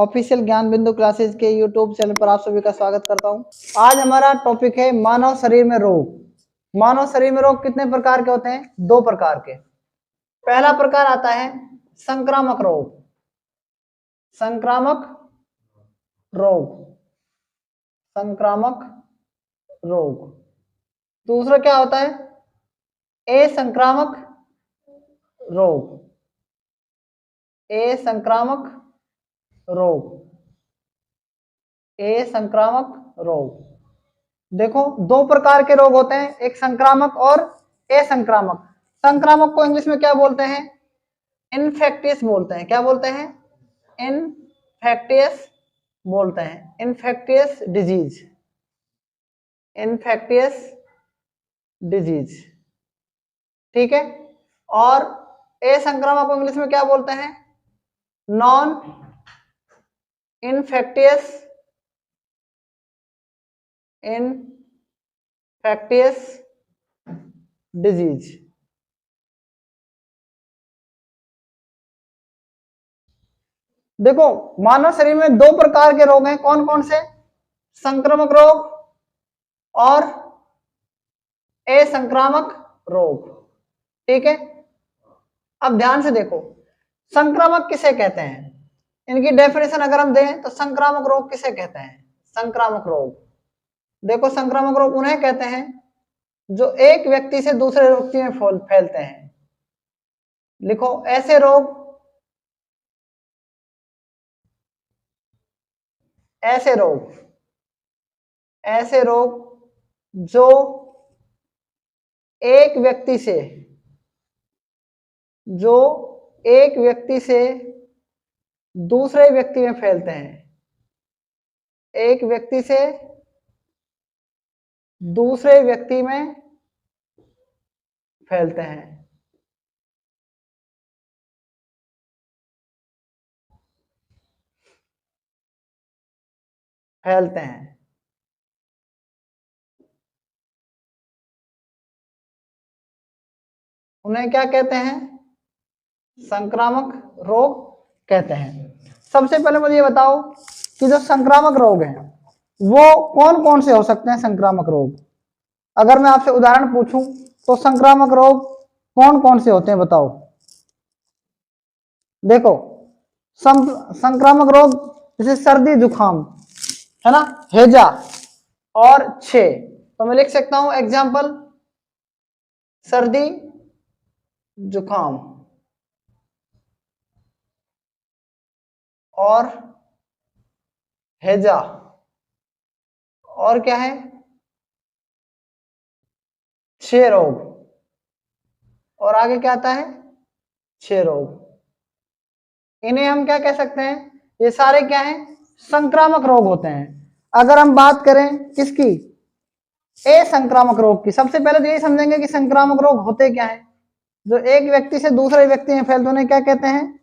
Official ज्ञान बिंदु classes के यूट्यूब चैनल पर आप सभी का स्वागत करता हूं। आज हमारा टॉपिक है मानव शरीर में रोग। मानव शरीर में रोग कितने प्रकार के होते हैं? 2 प्रकार के। पहला प्रकार आता है संक्रामक रोग। संक्रामक रोग, संक्रामक रोग। दूसरा क्या होता है? असंक्रामक रोग, असंक्रामक रोग, असंक्रामक रोग। देखो 2 प्रकार के रोग होते हैं, एक संक्रामक और असंक्रामक। संक्रामक को इंग्लिश में क्या बोलते हैं? इन्फेक्टियस बोलते हैं। क्या बोलते हैं? इन्फेक्टियस बोलते हैं, इन्फेक्टियस डिजीज, इन्फेक्टियस डिजीज। ठीक है। और असंक्रामक को इंग्लिश में क्या बोलते हैं? Non infectious, infectious disease. देखो मानव शरीर में 2 प्रकार के रोग हैं। कौन कौन से? संक्रामक रोग और असंक्रामक रोग। ठीक है। अब ध्यान से देखो, संक्रामक किसे कहते हैं? इनकी डेफिनेशन अगर हम दें तो संक्रामक रोग किसे कहते हैं? संक्रामक रोग, देखो संक्रामक रोग उन्हें कहते हैं जो एक व्यक्ति से दूसरे व्यक्ति में फैलते हैं। लिखो ऐसे रोग, ऐसे रोग, ऐसे रोग जो एक व्यक्ति से, जो एक व्यक्ति से दूसरे व्यक्ति में फैलते हैं, एक व्यक्ति से दूसरे व्यक्ति में फैलते हैं। फैलते हैं उन्हें क्या कहते हैं? संक्रामक रोग कहते हैं। सबसे पहले मुझे ये बताओ कि जो संक्रामक रोग हैं वो कौन कौन से हो सकते हैं? संक्रामक रोग अगर मैं आपसे उदाहरण पूछूं तो संक्रामक रोग कौन कौन से होते हैं बताओ। देखो संक्रामक रोग जैसे सर्दी जुकाम है ना, हैजा और छे, तो मैं लिख सकता हूं एग्जाम्पल सर्दी जुकाम और हैजा, और क्या है? छह रोग, और आगे क्या आता है? छह रोग। इन्हें हम क्या कह सकते हैं? ये सारे क्या हैं? संक्रामक रोग होते हैं। अगर हम बात करें किसकी? असंक्रामक रोग की, सबसे पहले तो यही समझेंगे कि संक्रामक रोग होते क्या है। जो एक व्यक्ति से दूसरे व्यक्ति में फैलते उन्हें क्या कहते हैं?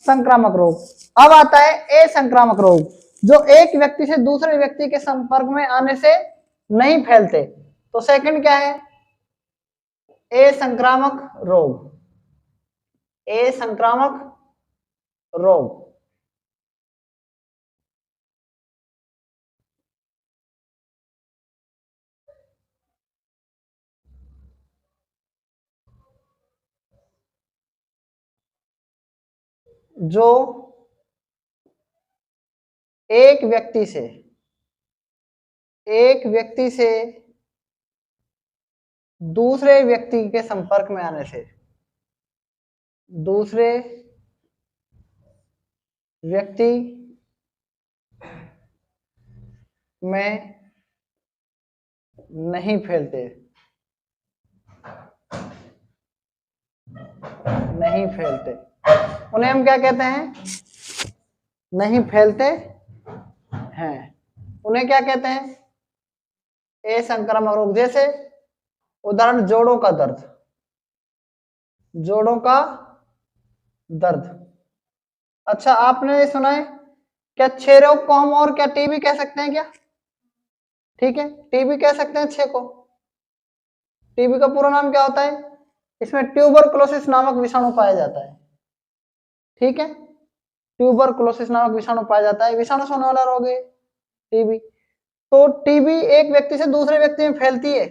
संक्रामक रोग। अब आता है असंक्रामक रोग, जो एक व्यक्ति से दूसरे व्यक्ति के संपर्क में आने से नहीं फैलते, तो सेकंड क्या है? असंक्रामक रोग, असंक्रामक रोग। जो एक व्यक्ति से, एक व्यक्ति से दूसरे व्यक्ति के संपर्क में आने से, दूसरे व्यक्ति में नहीं फैलते, नहीं फैलते, उन्हें हम क्या कहते हैं? नहीं फैलते हैं, उन्हें क्या कहते हैं? असंक्रामक रोग। जैसे उदाहरण जोड़ों का दर्द, जोड़ों का दर्द। अच्छा आपने ये सुना है क्या छह रोग को हम और क्या टीबी कह सकते हैं क्या? ठीक है, टीबी कह सकते हैं छह को। टीबी का पूरा नाम क्या होता है? इसमें ट्यूबरकुलोसिस नामक विषाणु पाया जाता है। ठीक है, ट्यूबरकुलोसिस नामक विषाणु पाया जाता है। विषाणु से होने वाला रोग है टीबी। तो टीबी एक व्यक्ति से दूसरे व्यक्ति में फैलती है,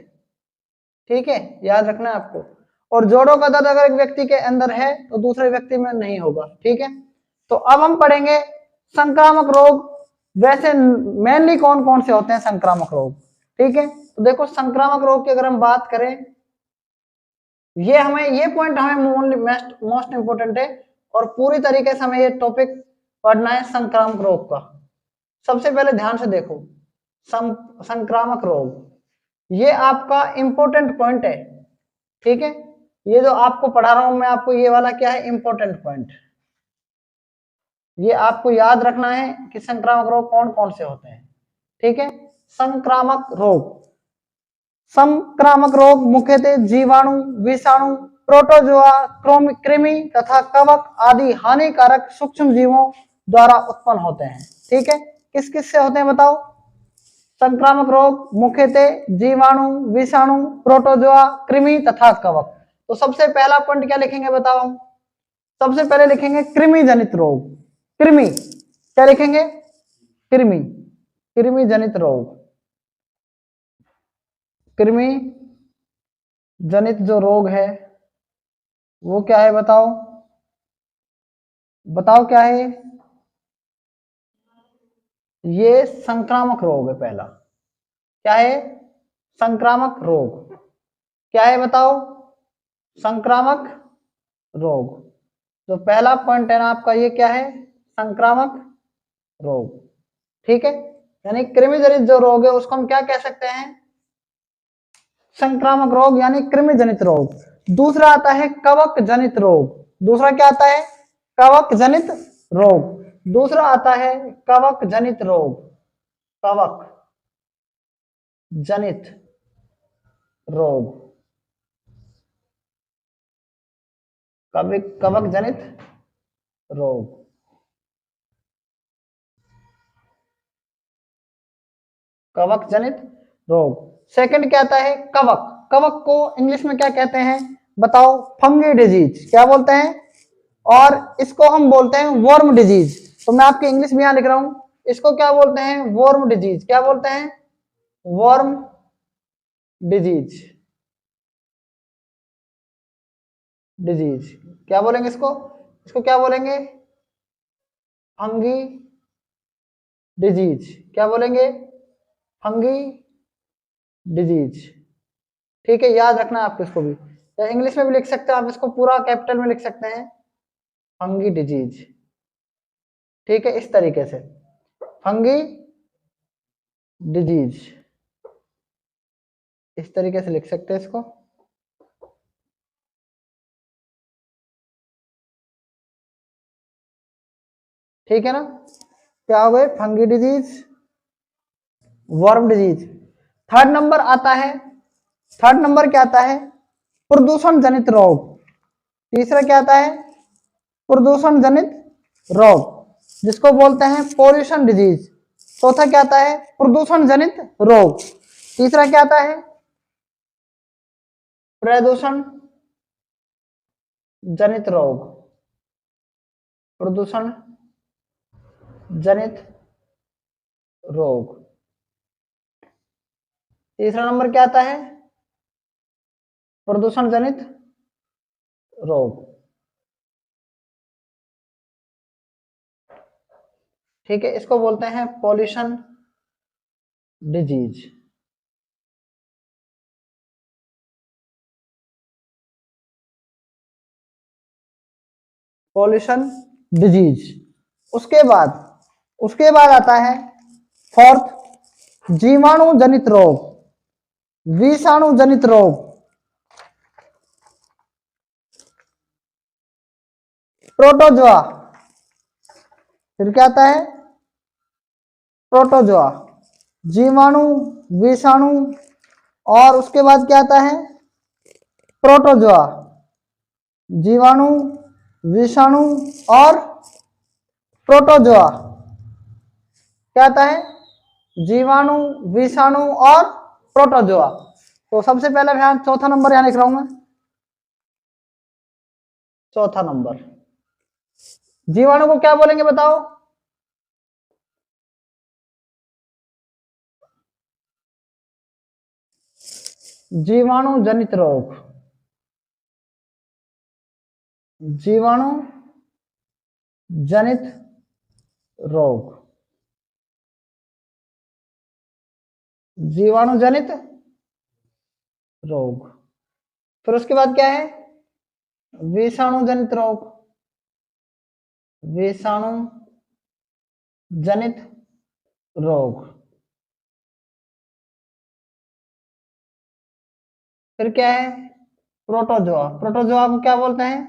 ठीक है, याद रखना है आपको। और जोड़ों का दर्द अगर एक व्यक्ति के अंदर है तो दूसरे व्यक्ति में नहीं होगा, ठीक है। तो अब हम पढ़ेंगे संक्रामक रोग। वैसे मेनली कौन कौन से होते हैं संक्रामक रोग, ठीक है। तो देखो संक्रामक रोग की अगर हम बात करें, ये पॉइंट हमें मोस्ट इंपोर्टेंट है और पूरी तरीके से हमें ये टॉपिक पढ़ना है संक्रामक रोग का। सबसे पहले ध्यान से देखो, संक्रामक रोग ये आपका इंपॉर्टेंट पॉइंट है, ठीक है। ये जो आपको पढ़ा रहा हूं मैं आपको, ये वाला क्या है, इंपॉर्टेंट पॉइंट। ये आपको याद रखना है कि संक्रामक रोग कौन कौन से होते हैं, ठीक है। संक्रामक रोग मुख्यतः जीवाणु, विषाणु, प्रोटोजोआ, कृमि तथा कवक आदि हानिकारक सूक्ष्म जीवों द्वारा उत्पन्न होते हैं, ठीक है। किस किस से होते हैं बताओ? संक्रामक रोग मुख्यतः जीवाणु, विषाणु, प्रोटोजोआ, कृमि तथा कवक। तो सबसे पहला पॉइंट क्या लिखेंगे बताओ? सबसे पहले लिखेंगे कृमि जनित रोग। कृमि क्या लिखेंगे? कृमि जनित रोग। कृमि जनित जो रोग है वो क्या है बताओ? बताओ क्या है? ये संक्रामक रोग है पहला। क्या है? संक्रामक रोग। क्या है बताओ? संक्रामक रोग। तो पहला पॉइंट है ना आपका, ये क्या है? संक्रामक रोग, ठीक है। यानी कृमि जनित जो रोग है उसको हम क्या कह सकते हैं? संक्रामक रोग यानी कृमि जनित रोग। दूसरा आता है कवक जनित रोग। दूसरा क्या आता है? कवक जनित रोग। दूसरा आता है कवक जनित रोग। कवक जनित रोग। कवक जनित रोग। कवक जनित रोग। सेकंड क्या आता है? कवक। कवक को इंग्लिश में क्या कहते हैं बताओ? Fungi disease. क्या बोलते हैं? और इसको हम बोलते हैं वर्म डिजीज। तो मैं आपके इंग्लिश में यहां लिख रहा हूं, इसको क्या बोलते हैं? Worm disease. क्या बोलते हैं? Worm disease. डिजीज क्या बोलेंगे इसको? इसको क्या बोलेंगे? Fungi disease. क्या बोलेंगे? फंगी डिजीज, ठीक है। याद रखना है आपको इसको भी, या इंग्लिश में भी लिख सकते हैं आप, इसको पूरा कैपिटल में लिख सकते हैं, फंगी डिजीज, ठीक है। इस तरीके से फंगी डिजीज, इस तरीके से लिख सकते हैं इसको, ठीक है ना। क्या हो गए? Fungi disease, worm disease. Third number आता है, थर्ड नंबर क्या आता है? प्रदूषण जनित रोग। तीसरा क्या आता है? प्रदूषण जनित रोग, जिसको बोलते हैं पोल्यूशन डिजीज। चौथा क्या आता है? प्रदूषण जनित रोग। तीसरा क्या आता है? प्रदूषण जनित रोग। प्रदूषण जनित रोग। तीसरा नंबर क्या आता है? प्रदूषण जनित रोग, ठीक है। इसको बोलते हैं पॉल्यूशन डिजीज। Pollution disease. उसके बाद आता है फोर्थ, जीवाणु जनित रोग, विषाणु जनित रोग, प्रोटोजोआ। फिर क्या आता है? प्रोटोजोआ, जीवाणु, विषाणु, और उसके बाद क्या आता है? प्रोटोजोआ, जीवाणु, विषाणु और प्रोटोजोआ। क्या आता है? जीवाणु, विषाणु और प्रोटोजोआ। तो सबसे पहले ध्यान, चौथा नंबर यहां लिख रहा हूं मैं, चौथा नंबर जीवाणु को क्या बोलेंगे बताओ? जीवाणु जनित रोग। जीवाणु जनित रोग। जीवाणु जनित रोग। फिर उसके बाद क्या है? विषाणु जनित रोग। विषाणु जनित रोग। फिर क्या है? प्रोटोजोआ। प्रोटोजोआ को क्या बोलते हैं?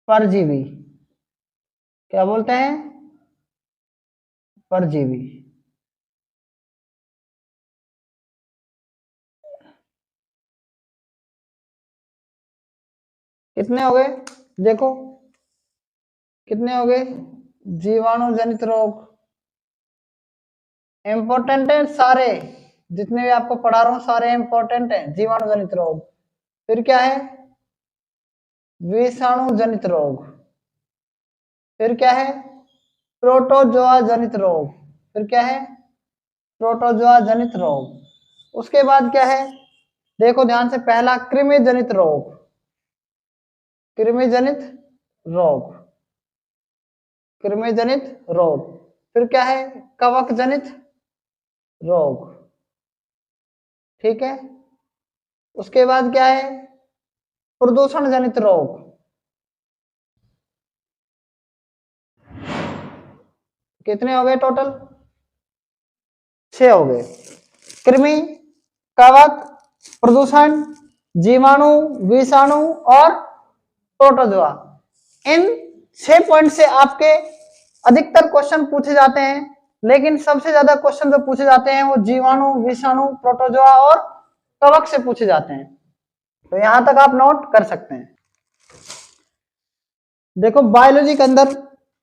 परजीवी। क्या बोलते हैं? परजीवी। कितने हो गए देखो, कितने हो गए? जीवाणु जनित रोग इंपॉर्टेंट है सारे, जितने भी आपको पढ़ा रहा हूं सारे इंपॉर्टेंट हैं। जीवाणु जनित रोग। फिर क्या है? विषाणु जनित रोग। फिर क्या है? प्रोटोजोआ जनित रोग। फिर क्या है? प्रोटोजोआ जनित रोग। उसके बाद क्या है? देखो ध्यान से, पहला कृमि जनित रोग। कृमि जनित रोग। कृमि जनित रोग। फिर क्या है? कवक जनित रोग। ठीक है। उसके बाद क्या है? प्रदूषण जनित रोग। कितने हो गए टोटल? 6 हो गए। कृमि, कवक, प्रदूषण, जीवाणु, विषाणु और प्रोटोजोआ। इन 6 पॉइंट से आपके अधिकतर क्वेश्चन पूछे जाते हैं, लेकिन सबसे ज्यादा क्वेश्चन जो पूछे जाते हैं वो जीवाणु, विषाणु, प्रोटोजोआ और कवक से पूछे जाते हैं। तो यहां तक आप नोट कर सकते हैं। देखो बायोलॉजी के अंदर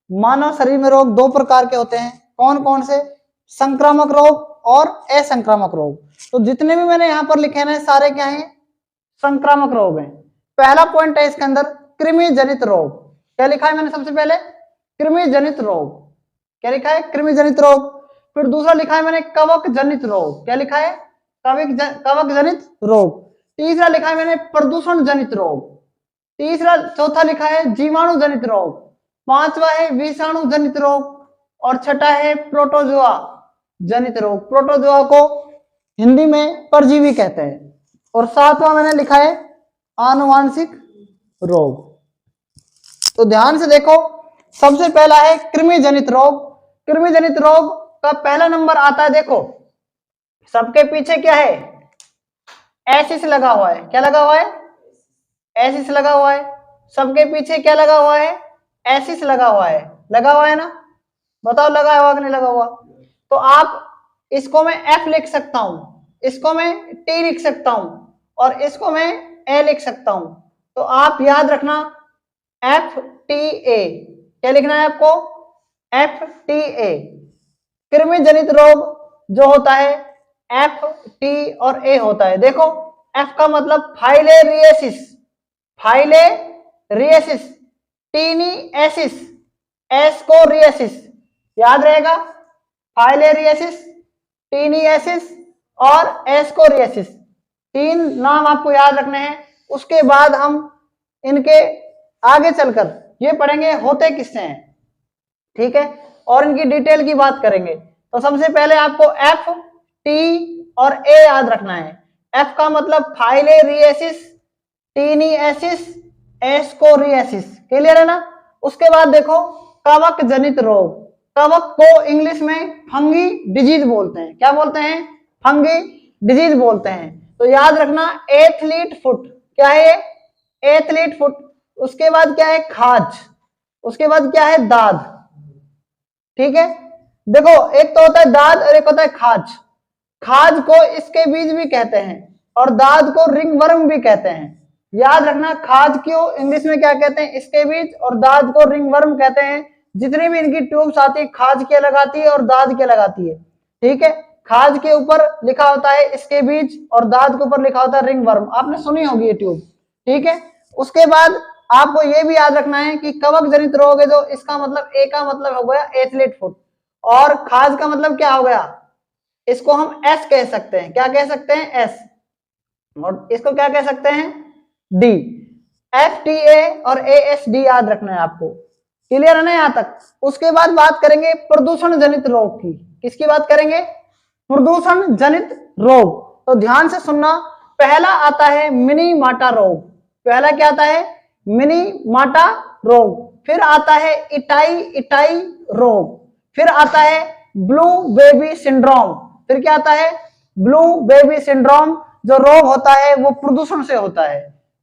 मानव शरीर में रोग 2 प्रकार के होते हैं। कौन कौन से? संक्रामक रोग और असंक्रामक रोग। तो जितने भी मैंने यहाँ पर लिखे हैं सारे क्या हैं? संक्रामक रोग हैं। पहला पॉइंट है इसके अंदर कृमि जनित रोग। क्या लिखा है मैंने सबसे पहले? कृमि जनित रोग। क्या लिखा है? कृमि जनित रोग। फिर दूसरा लिखा है मैंने कवक जनित रोग। क्या लिखा है? कवक जनित रोग। तीसरा लिखा है मैंने प्रदूषण जनित रोग। चौथा लिखा है जीवाणु जनित रोग। पांचवा है विषाणु जनित रोग और छठा है प्रोटोजोआ जनित रोग। प्रोटोजोआ को हिंदी में परजीवी कहते हैं। और सातवां मैंने लिखा है आनुवांशिक रोग। तो ध्यान से देखो, सबसे पहला है कृमि जनित रोग। कृमि जनित रोग का पहला नंबर आता है, देखो सबके पीछे क्या है? एसिस लगा हुआ है। क्या लगा हुआ है? एसिस लगा हुआ है। सबके पीछे क्या लगा हुआ है? एसिस लगा हुआ है। लगा हुआ है ना? बताओ लगा हुआ कि नहीं लगा हुआ? तो आप इसको मैं F लिख सकता हूं, इसको मैं T लिख सकता हूं और इसको मैं A लिख सकता हूं। तो आप याद रखना FTA। क्या लिखना है आपको? FTA। कृमि जनित रोग जो होता है FT और A होता है। देखो F का मतलब फाइलेरियसिस। फाइलेरियसिस। टीनिएसिस, एस्कोरियसिस। याद रहेगा? फाइलेरियसिस, टीनिएसिस और एस्कोरियसिस। 3 नाम आपको याद रखने हैं। उसके बाद हम इनके आगे चलकर ये पढ़ेंगे होते किससे हैं। ठीक है, और इनकी डिटेल की बात करेंगे। तो सबसे पहले आपको F, T और A याद रखना है। F का मतलब फाइलेरियसिस, टीनिएसिस, एस्कोरियसिस। क्लियर है ना? उसके बाद देखो कवक जनित रोग। कवक को इंग्लिश में फंगी डिजीज बोलते हैं। क्या बोलते हैं? फंगी डिजीज बोलते हैं। तो याद रखना एथलीट फुट। क्या है ये? Athlete foot. उसके बाद क्या है? खाज। उसके बाद क्या है? दाद। ठीक है, देखो एक तो होता है दाद और एक होता है खाज। खाज को इसके बीज भी कहते हैं और दाद को रिंगवर्म भी कहते हैं। याद रखना खाज को इंग्लिश में क्या कहते हैं? इसके बीज, और दाद को रिंगवर्म कहते हैं। जितनी भी इनकी ट्यूब्स आती है खाज के लगाती है और दाद के लगाती है। ठीक है, खाज के ऊपर लिखा होता है इसके बीज और दाद के ऊपर लिखा होता है रिंगवर्म। आपने सुनी होगी ये ट्यूब। ठीक है, उसके बाद आपको ये भी याद रखना है कि कवक जनित रोग है जो, इसका मतलब ए का मतलब हो गया एथलीट फुट, और खाज का मतलब क्या हो गया, इसको हम एस कह सकते हैं। क्या कह सकते हैं? एस। और इसको क्या कह सकते हैं? डी। एफ टी ए और ए एस डी याद रखना है आपको। क्लियर है ना यहां तक? उसके बाद बात करेंगे प्रदूषण जनित रोग की। किसकी बात करेंगे? प्रदूषण जनित रोग। तो ध्यान से सुनना, पहला आता है मिनी माटा रोग। पहला क्या आता है? मिनी माटा रोग। फिर आता है इटाई इटाई रोग। फिर आता है ब्लू बेबी सिंड्रोम। फिर क्या आता है? Blue baby syndrome. जो रोग होता है वो प्रदूषण से होता है।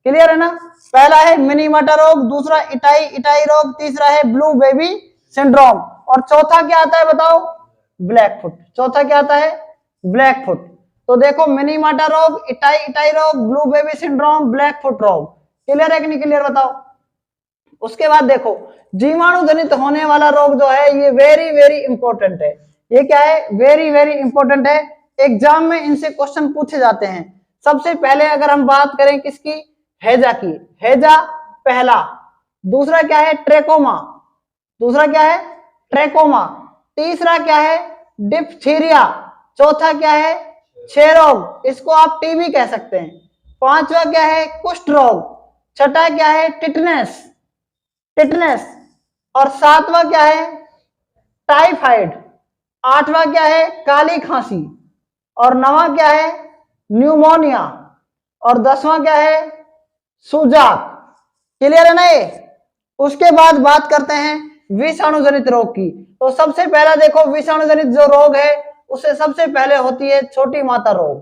क्लियर है ना? पहला है मिनी माटा रोग, दूसरा इटाई इटाई रोग, तीसरा है ब्लू बेबी सिंड्रोम, और चौथा क्या आता है बताओ? Black foot. चौथा क्या आता है? Black foot. तो देखो, मिनी माटा रोग, इटाई इटाई रोग, blue baby syndrome, black foot रोग। क्लियर है कि नहीं क्लियर बताओ? उसके बाद देखो, जीवाणु जनित होने वाला रोग जो है ये वेरी वेरी इंपॉर्टेंट है। ये क्या है? वेरी वेरी इंपॉर्टेंट है। एग्जाम में इनसे क्वेश्चन पूछे जाते हैं। सबसे पहले अगर हम बात करें किसकी? हैजा की। हैजा पहला। दूसरा क्या है? ट्रेकोमा। दूसरा क्या है? ट्रेकोमा। तीसरा क्या है? डिप्थीरिया। चौथा क्या है? क्षय रोग, इसको आप टीबी कह सकते हैं। पांचवा क्या है? कुष्ठ रोग। छठा क्या है? टिटनेस। टिटनेस। और सातवां क्या है? टाइफाइड। आठवां क्या है? काली खांसी। और नवा क्या है? न्यूमोनिया। और 10वां क्या है? सुजाक। क्लियर है ना ये? उसके बाद बात करते हैं विषाणु जनित रोग की। तो सबसे पहला देखो, विषाणु जनित जो रोग है उससे सबसे पहले होती है छोटी माता रोग।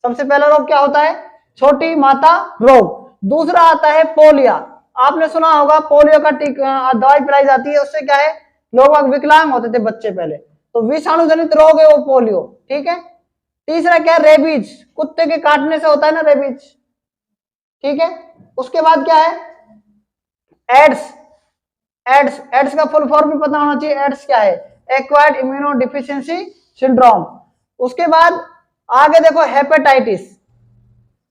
सबसे पहला रोग क्या होता है? छोटी माता रोग। दूसरा आता है पोलियो। आपने सुना होगा पोलियो का दवाई पिलाई जाती है, उससे क्या है, लोग विकलांग होते थे बच्चे पहले। तो विषाणु जनित रोग है वो पोलियो। ठीक है। तीसरा क्या? रेबीज। कुत्ते के काटने से होता है ना रेबीज। ठीक है। उसके बाद क्या है? एड्स। एड्स। एड्स का फुल फॉर्म भी पता होना चाहिए। एड्स क्या है? Acquired immuno deficiency syndrome. उसके बाद आगे देखो हेपेटाइटिस।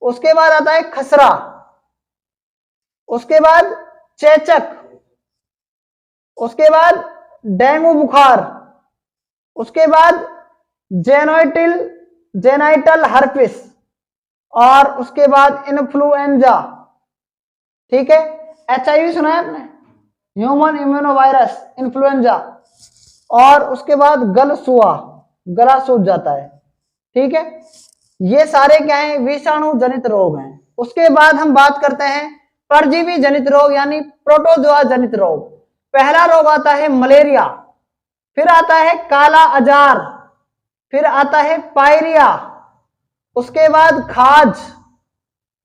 उसके बाद आता है खसरा। उसके बाद चेचक। उसके बाद डेंगू बुखार। उसके बाद जेनोइटल जेनाइटल हर्पिस। और उसके बाद इन्फ्लुएंजा। ठीक है। एचआईवी सुना है आपने? Human immunovirus influenza. और उसके बाद गलसुआ, गला सूज जाता है। ठीक है। ये सारे क्या है? विषाणु जनित रोग हैं। उसके बाद हम बात करते हैं परजीवी जनित रोग यानी प्रोटोजोआ जनित रोग। पहला रोग आता है मलेरिया। फिर आता है काला अजार। फिर आता है पायरिया। उसके बाद खाज।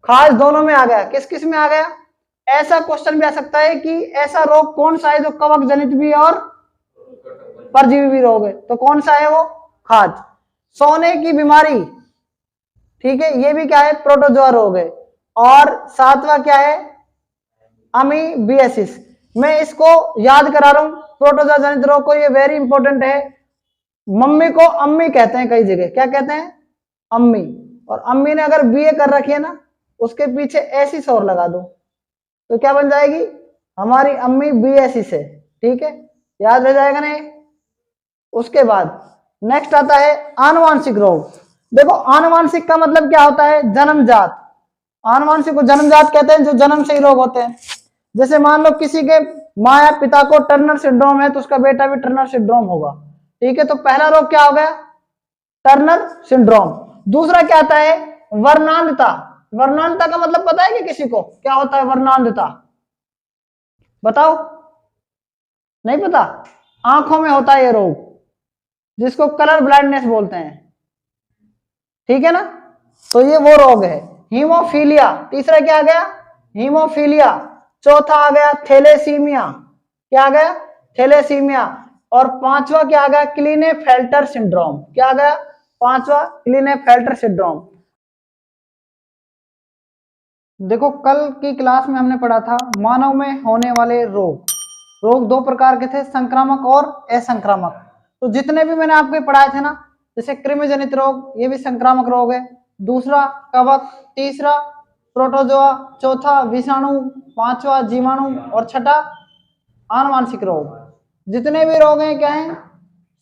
खाज दोनों में आ गया। किस किस में आ गया? ऐसा क्वेश्चन भी आ सकता है कि ऐसा रोग कौन सा है जो कवक जनित भी और परजीवी भी रोग है, तो कौन सा है वो? खाज। सोने की बीमारी। ठीक है, ये भी क्या है? प्रोटोजोआ रोग है। और सातवां क्या है? अमीबियासिस। मैं इसको याद करा रहा हूं, प्रोटोजोआ जनित रोग को, ये वेरी इंपॉर्टेंट है। मम्मी को अम्मी कहते हैं कई जगह। क्या कहते हैं? अम्मी। और अम्मी ने अगर बीए कर रखी है ना, उसके पीछे ऐसी शोर लगा दो तो क्या बन जाएगी? हमारी अम्मी बीएससी से। ठीक है, याद रह जाएगा ना। उसके बाद नेक्स्ट आता है आनुवांशिक रोग। देखो, आनुवांशिक का मतलब क्या होता है? जन्मजात। आनुवांशिक को जन्मजात कहते हैं, जो जन्म से ही रोग होते हैं। जैसे मान लो किसी के माँ या पिता को टर्नर सिंड्रोम है तो उसका बेटा भी टर्नर सिंड्रोम होगा। ठीक है, तो पहला रोग क्या हो गया? Turner syndrome. दूसरा क्या आता है? वर्णांधता। वर्णांधता का मतलब पता है कि किसी को क्या होता है? वर्णांधता बताओ। नहीं पता? आंखों में होता है ये रोग, जिसको कलर ब्लाइंडनेस बोलते हैं। ठीक है ना? तो ये वो रोग है। हीमोफीलिया। तीसरा क्या आ गया? हीमोफीलिया। चौथा आ गया थैलेसीमिया। क्या आ गया? थैलेसीमिया। और पांचवा क्या आ गया? क्लीनेफेल्टर सिंड्रोम। क्या आ गया? पांचवा क्लीनेफेल्टर सिंड्रोम। देखो, कल की क्लास में हमने पढ़ा था मानव में होने वाले रोग। रोग दो प्रकार के थे, संक्रामक और असंक्रामक। तो जितने भी मैंने आपको पढ़ाए थे ना, जैसे कृमि जनित रोग, ये भी संक्रामक रोग है। दूसरा कवक, तीसरा प्रोटोजोआ, चौथा विषाणु, पांचवा जीवाणु और छठा आनुवांशिक रोग। जितने भी रोग हैं क्या हैं,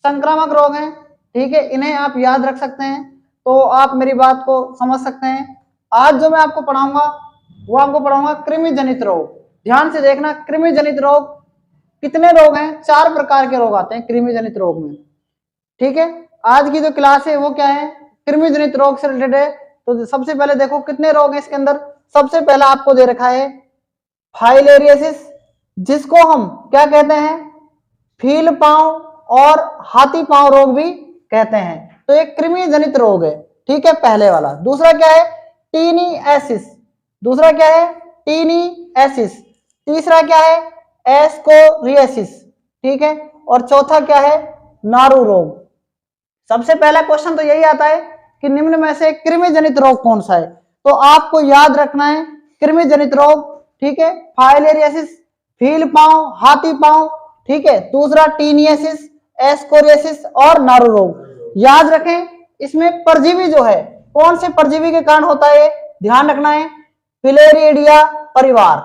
संक्रामक रोग हैं। ठीक है, इन्हें आप याद रख सकते हैं तो आप मेरी बात को समझ सकते हैं। आज जो मैं आपको पढ़ाऊंगा वो आपको पढ़ाऊंगा कृमि जनित रोग। ध्यान से देखना, कृमि जनित रोग कितने रोग हैं, 4 प्रकार के रोग आते हैं कृमि जनित रोग में। ठीक है, आज की जो क्लास है वो क्या है, कृमि जनित रोग से रिलेटेड है। तो सबसे पहले देखो कितने रोग हैं इसके अंदर। सबसे पहला आपको दे रखा है फाइलेरियासिस, जिसको हम क्या कहते हैं, फील पांव और हाथी पांव रोग भी कहते हैं। तो एक कृमि जनित रोग है। ठीक है, पहले वाला। दूसरा क्या है, टीनिएसिस। दूसरा क्या है, टीनिएसिस। तीसरा क्या है, एस्कोरियासिस। ठीक है, और चौथा क्या है, नारू रोग। सबसे पहला क्वेश्चन तो यही आता है कि निम्न में से कृमि जनित रोग कौन सा है। तो आपको याद रखना है कृमि जनित रोग। ठीक है, फाइलेरियासिस, फील पांव, हाथी पांव। ठीक है, दूसरा टीनियसिस, एस्कोरियासिस और नारू रोग। याद रखें, इसमें परजीवी जो है कौन से परजीवी के कारण होता है, ध्यान रखना है, फिलेरिडिया परिवार।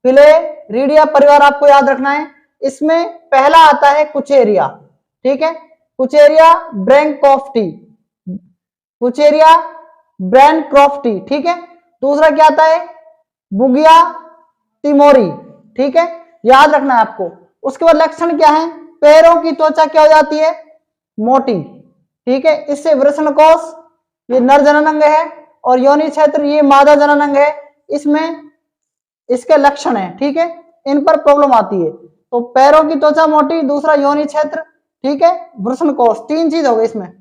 फिलेरिडिया परिवार आपको याद रखना है। इसमें पहला आता है कुचेरिया। ठीक है, कुचेरिया ब्रैंकोफ्टी, कुचेरिया ब्रैंकोफ्टी। ठीक है, दूसरा क्या आता है, बुगिया तिमोरी। ठीक है, याद रखना है आपको। उसके बाद लक्षण क्या है, पैरों की त्वचा क्या हो जाती है, मोटी। ठीक है, इससे वृषणकोश ये नर जनन अंग है और योनि क्षेत्र ये मादा जनन अंग है, इसमें इसके लक्षण है। ठीक है, इन पर प्रॉब्लम आती है। तो पैरों की त्वचा मोटी, दूसरा योनि क्षेत्र, ठीक है, वृषणकोश, 3 चीज हो गई इसमें।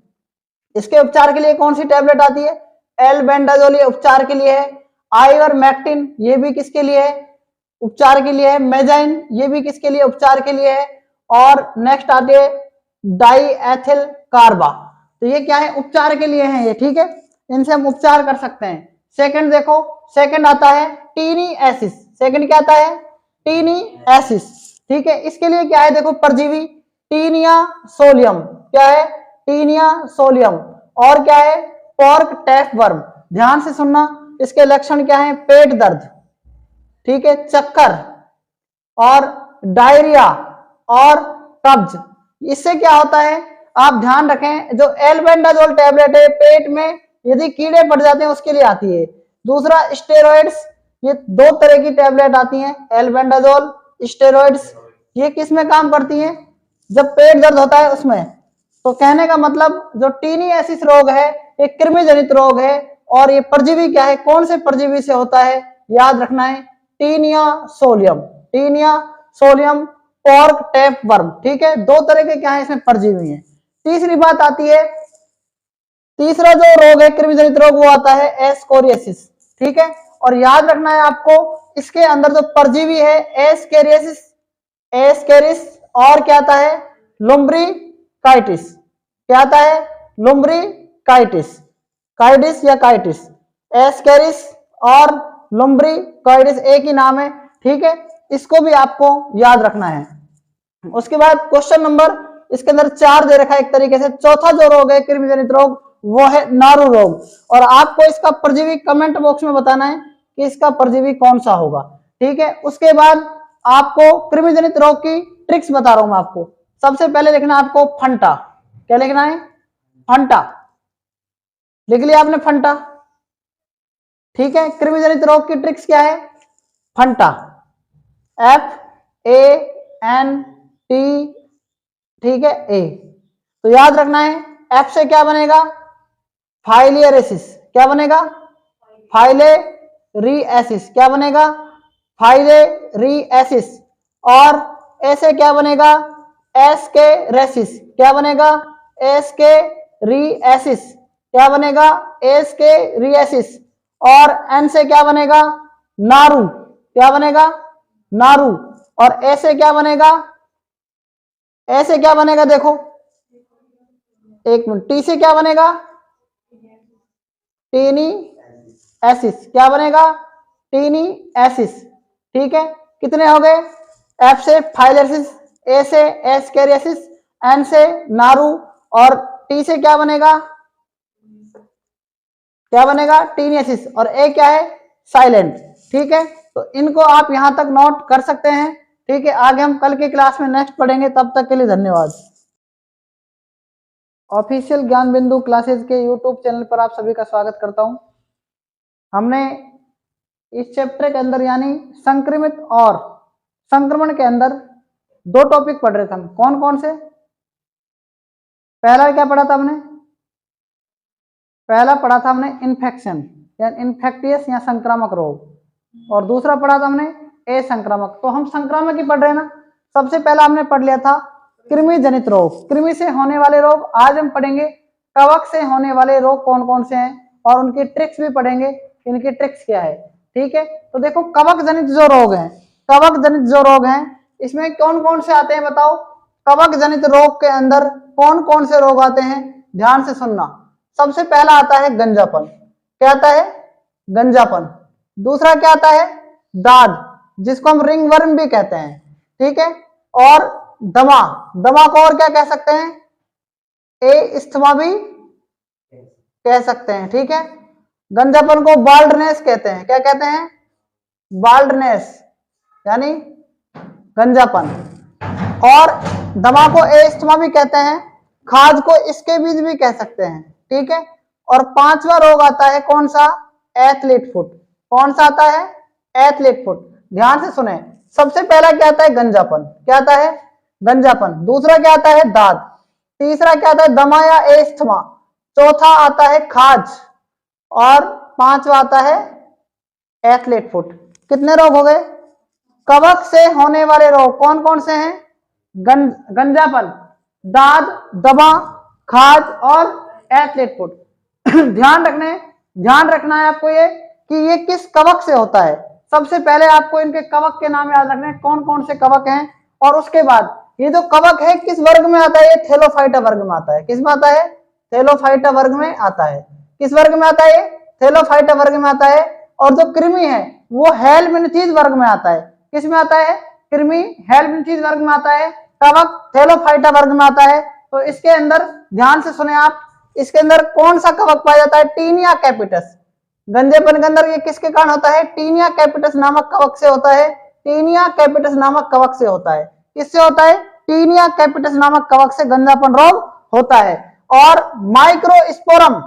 इसके उपचार के लिए कौन सी टैबलेट आती है, एल्बेंडाजोल ये उपचार के लिए है। आइवरमेक्टिन ये भी किसके लिए है, उपचार के लिए है। मेजाइन ये भी किसके लिए, उपचार के लिए है। और नेक्स्ट आते हैं डाईएथिल कार्बा, तो ये क्या है, उपचार के लिए है ये। ठीक है, इनसे हम उपचार कर सकते हैं। सेकंड देखो, सेकंड आता है टीनिएसिस। सेकंड क्या आता है, टीनिएसिस। ठीक है, इसके लिए क्या है, देखो परजीवी टीनिया सोलियम। क्या है, टीनिया सोलियम। और क्या है, पॉर्क टैपवर्म। ध्यान से सुनना, इसके लक्षण क्या है, पेट दर्द, ठीक है, चक्कर और डायरिया और कब्ज। इससे क्या होता है, आप ध्यान रखें, जो एल्बेंडाजोल टैबलेट है पेट में यदि कीड़े पड़ जाते हैं उसके लिए आती है। दूसरा स्टेरॉइड्स, ये 2 तरह की टैबलेट आती हैं, एल्बेंडाजोल, स्टेरॉइड्स। ये किस में काम करती हैं, जब पेट दर्द होता है उसमें। तो कहने का मतलब जो टीनिएसिस रोग है ये कृमि जनित रोग है। और ये परजीवी क्या है, कौन से परजीवी से होता है, याद रखना है, Taenia solium. Taenia solium, pork tapeworm. ठीक है, 2 तरह के क्या है इसमें परजीवी हैं। तीसरी बात आती है, तीसरा जो रोग है कृमि जनित रोग वो आता है एस्कोरियासिस। ठीक है, और याद रखना है आपको, इसके अंदर जो परजीवी है एस्केरियासिस, एस्केरिस, और क्या आता है, लुम्ब्रिकाइटिस। क्या आता है, लुम्ब्रिकाइटिस, काइटिस या काइटिस, एस्केरिस और लुम्ब्रिकाइटिस एक ही नाम है। ठीक है, इसको भी आपको याद रखना है। उसके बाद क्वेश्चन नंबर इसके अंदर 4 दे रखा है एक तरीके से। चौथा जो रोग है कृमि जनित रोग वो है नारू रोग। और आपको इसका परजीवी कमेंट बॉक्स में बताना है कि इसका परजीवी कौन सा होगा। ठीक है, उसके बाद आपको कृमि जनित रोग की ट्रिक्स बता रहा हूं मैं आपको। सबसे पहले लिखना आपको फंटा। क्या लिखना है, फंटा। लिख लिया आपने फंटा। ठीक है, कृमि जनित रोग की ट्रिक्स क्या है, फंटा, FANT, ठीक है, ए। तो याद रखना है, एफ से क्या बनेगा, फाइलेरियासिस। क्या बनेगा, फाइलेरियासिस। क्या बनेगा, फाइलेरियासिस। और ए से क्या बनेगा, एस्केरेसिस। क्या बनेगा, एस्केरियासिस। क्या बनेगा, एस्केरियासिस। और एन से क्या बनेगा, नारू। क्या बनेगा, नारू। और ए से क्या बनेगा, ऐसे क्या बनेगा, देखो एक मिनट, टी से क्या बनेगा, टीनी एसिस। क्या बनेगा, टीनी एसिस। ठीक है, कितने हो गए, एफ से फाइलेरियासिस, ए से एस्केरियासिस, एन से नारू, और टी से क्या बनेगा, क्या बनेगा, टीनियसिस। और ए क्या है, साइलेंट। ठीक है, तो इनको आप यहां तक नोट कर सकते हैं। ठीक है, आगे हम कल की क्लास में नेक्स्ट पढ़ेंगे, तब तक के लिए धन्यवाद। ऑफिशियल ज्ञान बिंदु क्लासेस के यूट्यूब चैनल पर आप सभी का स्वागत करता हूं। हमने इस चैप्टर के अंदर यानी संक्रमित और संक्रमण के अंदर 2 टॉपिक पढ़ रहे थे हम। कौन कौन से? पहला क्या पढ़ा था हमने? पहला पढ़ा था हमने इन्फेक्शन या इन्फेक्टियस या संक्रामक रोग, और दूसरा पढ़ा था हमने असंक्रामक। तो हम संक्रामक ही पढ़ रहे हैं ना। सबसे पहला हमने पढ़ लिया था कृमि जनित रोग, कृमि से होने वाले रोग। आज हम पढ़ेंगे कवक से होने वाले रोग कौन कौन से हैं, और उनकी ट्रिक्स भी पढ़ेंगे, इनकी ट्रिक्स क्या है। ठीक है, तो देखो कवक जनित जो रोग हैं, कवक जनित जो रोग हैं इसमें कौन कौन से आते हैं बताओ। कवक जनित रोग के अंदर कौन कौन से रोग आते हैं, ध्यान से सुनना। सबसे पहला आता है गंजापन। क्या आता है? गंजापन। दूसरा क्या आता है? दाद, जिसको हम रिंग वर्म भी कहते हैं। ठीक है, और दमा, दमा को और क्या कह सकते हैं? एस्थमा भी कह सकते हैं। ठीक है, गंजापन को बाल्डनेस कहते हैं। क्या कहते हैं? बाल्डनेस यानी गंजापन। और दमा को एस्थमा भी कहते हैं, खाज को इसके बीज भी कह सकते हैं। ठीक है, और 5वां रोग आता है कौन सा? Athlete foot. कौन सा आता है? Athlete foot. ध्यान से सुने, सबसे पहला क्या आता है? गंजापन। क्या आता है? गंजापन। दूसरा क्या आता है? दाद। तीसरा क्या आता है? दमा या एस्थमा। चौथा आता है खाज, और 5वां आता है एथलीट फुट। कितने रोग हो गए? कवक से होने वाले रोग कौन कौन से हैं? गंजापन, दाद, दमा, खाज और एथलीट फुट। ध्यान रखना है आपको ये कि ये किस कवक से होता है। सबसे पहले आपको इनके कवक के नाम याद रखने हैं, कौन कौन से कवक हैं, और उसके बाद ये जो कवक है किस वर्ग में आता है? ये थैलोफाइटा वर्ग में आता है। किस में आता है? थैलोफाइटा वर्ग में आता है। किस वर्ग में आता है? थैलोफाइटा वर्ग में आता है। और जो कृमि है वो हेलमिन्थीज वर्ग में आता है। किस में आता है? कृमि हेलमिन्थीज वर्ग में आता है, कवक थैलोफाइटा वर्ग में आता है। तो इसके अंदर ध्यान से सुने आप, इसके अंदर कौन सा कवक पाया जाता है? Taenia capitis. गंजेपन के अंदर ये किसके कारण होता है? टीनिया कैपिटस नामक कवक से होता है। टीनिया कैपिटस नामक कवक से होता है। किससे होता है? टीनिया कैपिटस नामक कवक से गंजापन रोग होता है। और माइक्रोस्पोरम,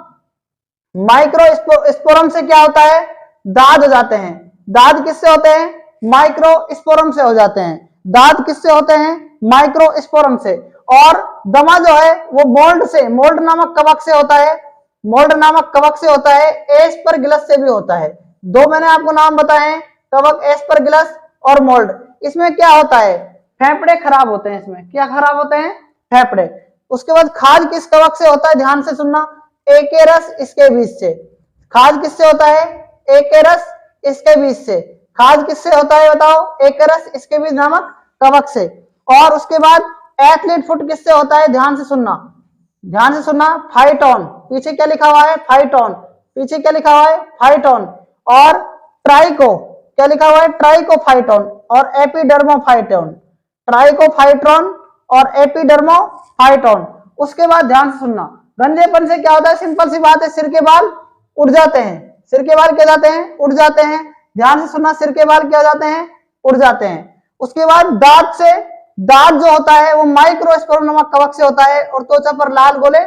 माइक्रोस्पोरम से क्या होता है? दाद हो जाते हैं। दाद किससे होते हैं? माइक्रोस्पोरम से हो जाते हैं। दाद किससे होते हैं? माइक्रोस्पोरम से। और दमा जो है वो मोल्ड से, मोल्ड नामक कवक से होता है। मोल्ड नामक कवक से होता है। एस्परगिलस से भी होता है। 2 मैंने आपको नाम बताए हैं, कवक एस्परगिलस और मोल्ड। इसमें क्या होता है? फेफड़े खराब होते हैं। इसमें क्या खराब होते हैं? फेफड़े। उसके बाद खाज किस कवक से होता है? ध्यान से सुनना, एकेरस इसके बीज से। खाज किससे होता है? एकेरस इसके बीज से। खाज किससे होता है बताओ? एकेरस इसके बीज नामक कवक से। और उसके बाद एथलीट फुट किससे होता है? ध्यान से सुनना, ध्यान से सुनना, फाइटोन। पीछे क्या लिखा हुआ है? फाइटोन। पीछे क्या लिखा हुआ है? फाइटोन। और ट्राइको, क्या लिखा हुआ है? ट्राइकोफाइटोन और एपिडर्मोफाइटोन। ट्राइकोफाइट्रॉन और एपिडर्मोफाइटोन। उसके बाद ध्यान से सुनना, गंजेपन से क्या होता है? सिंपल सी बात है, सिर के बाल उड़ जाते हैं। सिर के बाल क्या जाते हैं? उड़ जाते हैं। ध्यान से सुनना, सिर के बाल क्या जाते हैं? उड़ जाते हैं। उसके बाद दांत से, दांत जो होता है वो माइक्रोस्पोरम नामक कवक से होता है, और त्वचा पर लाल गोले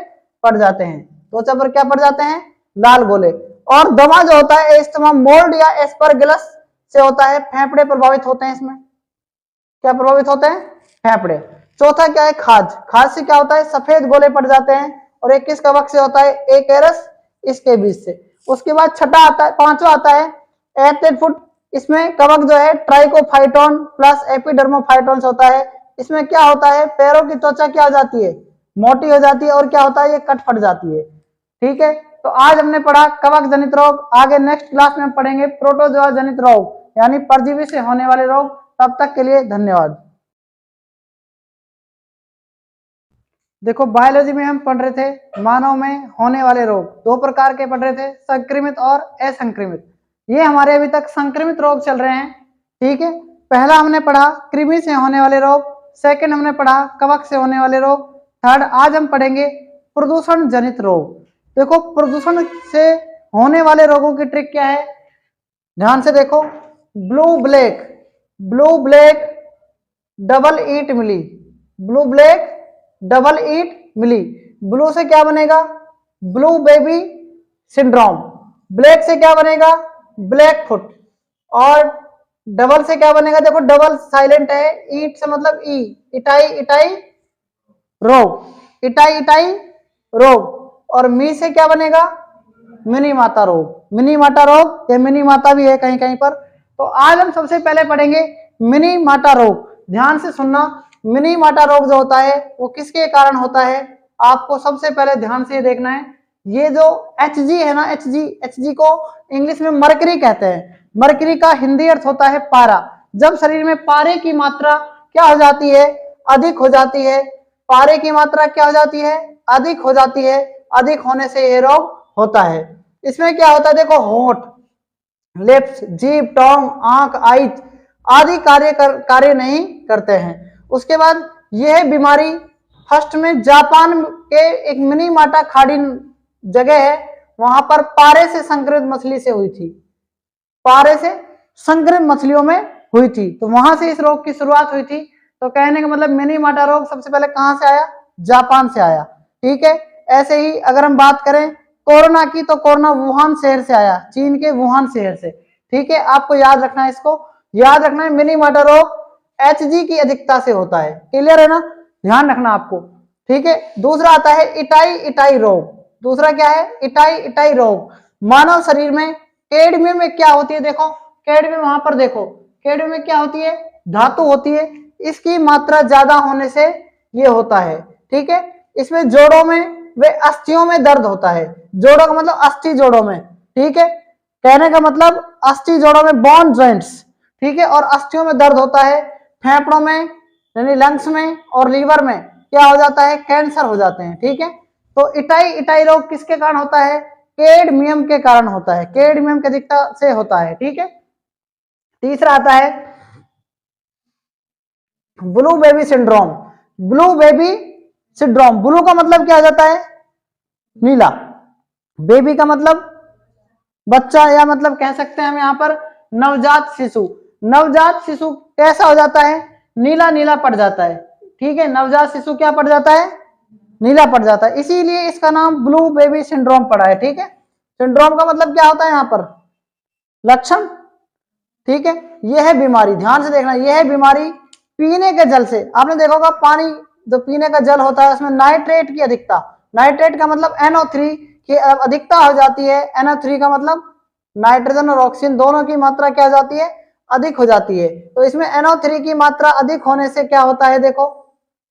पड़ जाते हैं। त्वचा पर क्या पड़ जाते हैं? लाल गोले। और दमा जो होता है एस्थमा, मोल्ड या एस्परगिलस से होता है। फेफड़े प्रभावित होते हैं। इसमें क्या प्रभावित होते हैं? फेफड़े। चौथा क्या है? खाज। खाज से क्या होता है? सफेद गोले पड़ जाते हैं। और एक किस कवक से होता है? एकेरस इसके बीच से। उसके बाद छठा आता है, 5वां आता है एथलीट फुट। इसमें कवक जो है ट्राइकोफाइटोन प्लस एपिडर्मोफाइटोन होता है। इसमें क्या होता है? पैरों की त्वचा क्या हो जाती है? मोटी हो जाती है। और क्या होता है? ये कट फट जाती है। ठीक है, तो आज हमने पढ़ा कवक जनित रोग। आगे नेक्स्ट क्लास में पढ़ेंगे प्रोटोजोआ जनित रोग यानी परजीवी से होने वाले रोग। तब तक के लिए धन्यवाद। देखो बायोलॉजी में हम पढ़ रहे थे मानव में होने वाले रोग 2 प्रकार के पढ़ रहे थे, संक्रमित और असंक्रमित। ये हमारे अभी तक संक्रमित रोग चल रहे हैं। ठीक है, पहला हमने पढ़ा कृमि से होने वाले रोग, सेकंड हमने पढ़ा कवक से होने वाले रोग, थर्ड आज हम पढ़ेंगे प्रदूषण जनित रोग। देखो प्रदूषण से होने वाले रोगों की ट्रिक क्या है? ध्यान से देखो, blue black, blue black double ईट मिली, ब्लू ब्लैक डबल ईट मिली। ब्लू से क्या बनेगा? Blue baby syndrome. ब्लैक से क्या बनेगा? Black foot. और डबल से क्या बनेगा? देखो डबल साइलेंट है, ईट से मतलब ई, इटाई इटाई रोग, इटाई इटाई रोग। और मी से क्या बनेगा? मिनी माता रोग। मिनी माता रोग या मिनी माता भी है कहीं कहीं पर। तो आज हम सबसे पहले पढ़ेंगे मिनी माता रोग। ध्यान से सुनना, मिनी माता रोग जो होता है वो किसके कारण होता है, आपको सबसे पहले ध्यान से देखना है। ये जो HG है ना, HG को इंग्लिश में मरकरी कहते हैं। मरकरी का हिंदी अर्थ होता है पारा। जब शरीर में पारे की मात्रा क्या हो जाती है? अधिक हो जाती है। पारे की मात्रा क्या हो जाती है? अधिक हो जाती है। अधिक होने से ये रोग होता है। इसमें क्या होता है? देखो होंठ, लिप्स, जीभ, टोंग, आंख, आइज आदि कार्य नहीं करते हैं। उसके बाद यह बीमारी फर्स्ट में जापान के एक मिनी माटा खाड़ी जगह है, वहां पर पारे से संक्रमित मछली से हुई थी। पारे से संक्रमित मछलियों में हुई थी, तो वहां से इस रोग की शुरुआत हुई थी। तो कहने का मतलब मिनी माटा रोग सबसे पहले कहां से आया? जापान से आया। ठीक है। ऐसे ही अगर हम बात करें कोरोना की, तो कोरोना वुहान शहर से आया, चीन के वुहान शहर से। ठीक है, आपको याद रखना है, इसको याद रखना है। मिनी माटा रोग HG की अधिकता से होता है। क्लियर है ना? ध्यान रखना आपको। ठीक है। दूसरा आता है इटाई इटाई रोग। दूसरा क्या है? इटाई इटाई रोग। मानव शरीर में कैडमियम में क्या होती है? देखो कैडमियम वहां पर देखो, कैडमियम में क्या होती है? धातु होती है। इसकी मात्रा ज्यादा होने से ये होता है। ठीक है। इसमें जोड़ों में वे अस्थियों में दर्द होता है। जोड़ों का मतलब अस्थि जोड़ों में। ठीक है, कहने का मतलब अस्थि जोड़ों में, बोन जॉइंट्स। ठीक है, और अस्थियों में दर्द होता है। फेफड़ों में यानी लंग्स में और लीवर में क्या हो जाता है? कैंसर हो जाते हैं। ठीक है। तो इटाई इटाई रोग किसके कारण होता है? कैडमियम के कारण होता है। कैडमियम की अधिकता से होता है। ठीक है। तीसरा आता है blue baby syndrome. Blue baby syndrome, blue का मतलब क्या हो जाता है? नीला। बेबी का मतलब बच्चा, या मतलब कह सकते हैं हम यहाँ पर नवजात शिशु। नवजात शिशु कैसा हो जाता है? नीला नीला पड़ जाता है। ठीक है, नवजात शिशु क्या पड़ जाता है? नीला पड़ जाता है। इसीलिए इसका नाम ब्लू बेबी सिंड्रोम पड़ा है। ठीक है। सिंड्रोम का मतलब क्या होता है यहाँ पर? लक्षण। ठीक है, यह है बीमारी। ध्यान से देखना, यह है बीमारी पीने के जल से। आपने देखा होगा पानी जो पीने का जल होता है उसमें नाइट्रेट की अधिकता, नाइट्रेट का मतलब NO3 की अधिकता हो जाती है। NO3 का मतलब नाइट्रोजन और ऑक्सीजन दोनों की मात्रा क्या हो जाती है? अधिक हो जाती है। तो इसमें NO3 की मात्रा अधिक होने से क्या होता है? देखो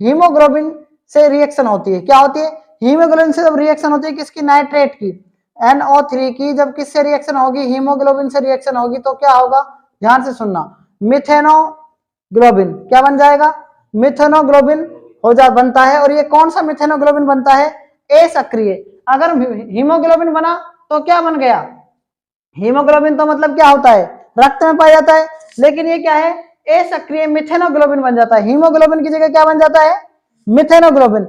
हीमोग्लोबिन से रिएक्शन होती है। क्या होती है? हीमोग्लोबिन से जब रिएक्शन होती है किसकी? नाइट्रेट की। NO3 की जब किससे रिएक्शन होगी? हीमोग्लोबिन से रिएक्शन होगी, तो क्या होगा? ध्यान से सुनना, मिथेनोग्लोबिन क्या बन जाएगा? मिथेनोग्लोबिन बनता है। और ये कौन सा मिथेनोग्लोबिन बनता है? असक्रिय। अगर हीमोग्लोबिन बना तो क्या बन गया? हीमोग्लोबिन तो मतलब क्या होता है? रक्त में पाया जाता है। लेकिन ये क्या है? असक्रिय मिथेनोग्लोबिन बन जाता है। हीमोग्लोबिन की जगह क्या बन जाता है? मिथेनोग्लोबिन।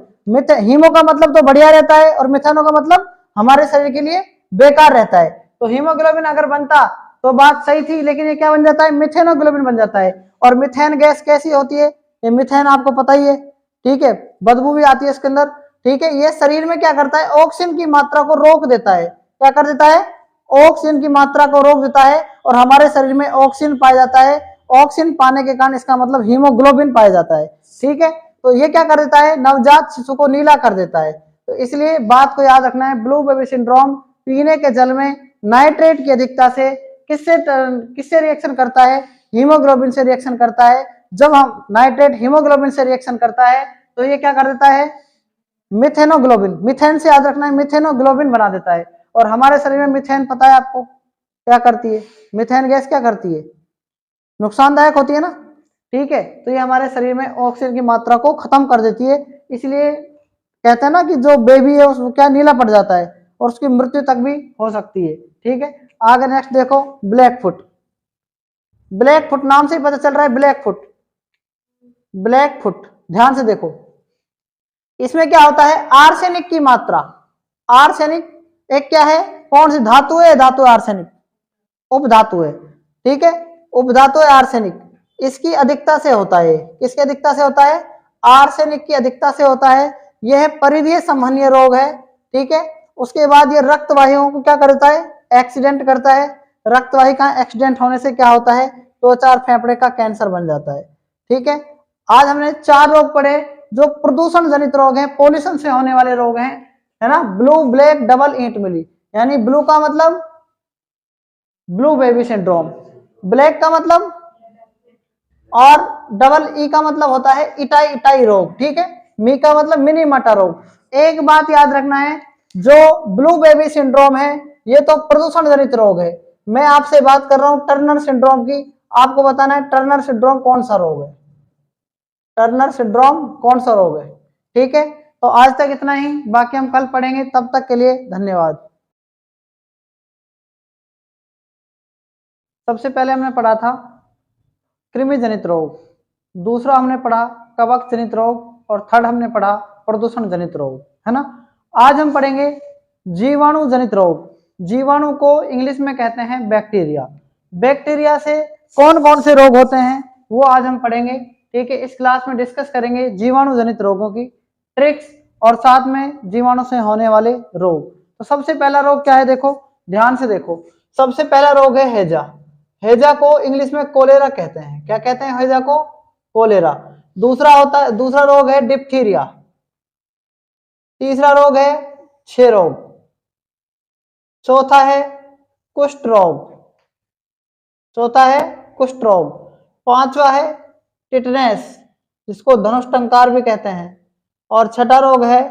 हीमो का मतलब तो बढ़िया रहता है और मिथेनो का मतलब हमारे शरीर के लिए बेकार रहता है। तो हीमोग्लोबिन अगर बनता तो बात सही थी, लेकिन ये क्या बन जाता है? मिथेनोग्लोबिन बन जाता है। और मिथेन गैस कैसी होती है? ये मिथेन आपको पता ही है। ठीक है, बदबू भी आती है इसके अंदर। ठीक है, ये शरीर में क्या करता है? ऑक्सीजन की मात्रा को रोक देता है। क्या कर देता है? ऑक्सीजन की मात्रा को रोक देता है और हमारे शरीर में ऑक्सीजन पाया जाता है। ऑक्सीजन पाने के कारण इसका मतलब हीमोग्लोबिन पाया जाता है। ठीक है, तो ये क्या कर देता है? नवजात शिशु को नीला कर देता है। तो इसलिए बात को याद रखना है, ब्लू बेबी सिंड्रोम पीने के जल में नाइट्रेट की अधिकता से किससे रिएक्शन करता है? हीमोग्लोबिन से रिएक्शन करता है। जब हम नाइट्रेट हीमोग्लोबिन से रिएक्शन करता है तो ये क्या कर देता है? मिथेनोग्लोबिन, मिथेन से याद रखना है, मिथेनोग्लोबिन बना देता है। और हमारे शरीर में मिथेन पता है आपको क्या करती है? मिथेन गैस क्या करती है? नुकसानदायक होती है ना। ठीक है, तो ये हमारे शरीर में ऑक्सीजन की मात्रा को खत्म कर देती है। इसलिए कहते हैं ना कि जो बेबी है उसको क्या नीला पड़ जाता है और उसकी मृत्यु तक भी हो सकती है। ठीक है, आगे नेक्स्ट देखो, ब्लैक फुट। ब्लैक फुट नाम से ही पता चल रहा है, ब्लैक फुट। ब्लैक फुट ध्यान से देखो, इसमें क्या होता है? आर्सेनिक की मात्रा। आर्सेनिक एक क्या है? कौन सी धातु है? धातु आर्सेनिक उपधातु है। ठीक है। उपधातु है आर्सेनिक, इसकी अधिकता से होता है। किसकी अधिकता से होता है? आर्सेनिक की अधिकता से होता है। यह परिधीय संवहनीय रोग है। ठीक है। उसके बाद ये रक्त वाहियों को क्या करता है? एक्सीडेंट करता है। रक्त वाही का एक्सीडेंट होने से क्या होता है? त्वचा और फेफड़े का कैंसर बन जाता है। ठीक है। आज हमने 4 रोग पढ़े जो प्रदूषण जनित रोग हैं, पॉल्यूशन से होने वाले रोग हैं, है ना। ब्लू ब्लैक डबल ईंट मिली, यानी ब्लू का मतलब ब्लू बेबी सिंड्रोम, ब्लैक का मतलब, और डबल ई का मतलब होता है इटाई इटाई रोग। ठीक है। मी का मतलब मिनी मटा रोग। एक बात याद रखना है, जो ब्लू बेबी सिंड्रोम है ये तो प्रदूषण जनित रोग है। मैं आपसे बात कर रहा हूं टर्नर सिंड्रोम की। आपको बताना है टर्नर सिंड्रोम कौन सा रोग है, टर्नर सिंड्रोम कौन सा रोग है। ठीक है। तो आज तक इतना ही, बाकी हम कल पढ़ेंगे। तब तक के लिए धन्यवाद। सबसे पहले हमने पढ़ा था कृमि जनित रोग, दूसरा हमने पढ़ा कवक जनित रोग, और थर्ड हमने पढ़ा प्रदूषण जनित रोग, है ना। आज हम पढ़ेंगे जीवाणु जनित रोग। जीवाणु को इंग्लिश में कहते हैं बैक्टीरिया। बैक्टीरिया से कौन कौन से रोग होते हैं वो आज हम पढ़ेंगे। ठीक है। इस क्लास में डिस्कस करेंगे जीवाणु जनित रोगों की ट्रिक्स, और साथ में जीवाणु से होने वाले रोग। तो सबसे पहला रोग क्या है? देखो ध्यान से देखो, सबसे पहला रोग है हैजा। हैजा को इंग्लिश में कोलेरा कहते हैं। क्या कहते हैं हैजा को? कोलेरा। दूसरा रोग है डिप्थीरिया। तीसरा रोग है क्षय रोग। चौथा है कुष्ठ रोग। चौथा है कुष्ठ रोग। पांचवा है टिटनेस, जिसको धनुष टंकार भी कहते हैं। और छठा रोग है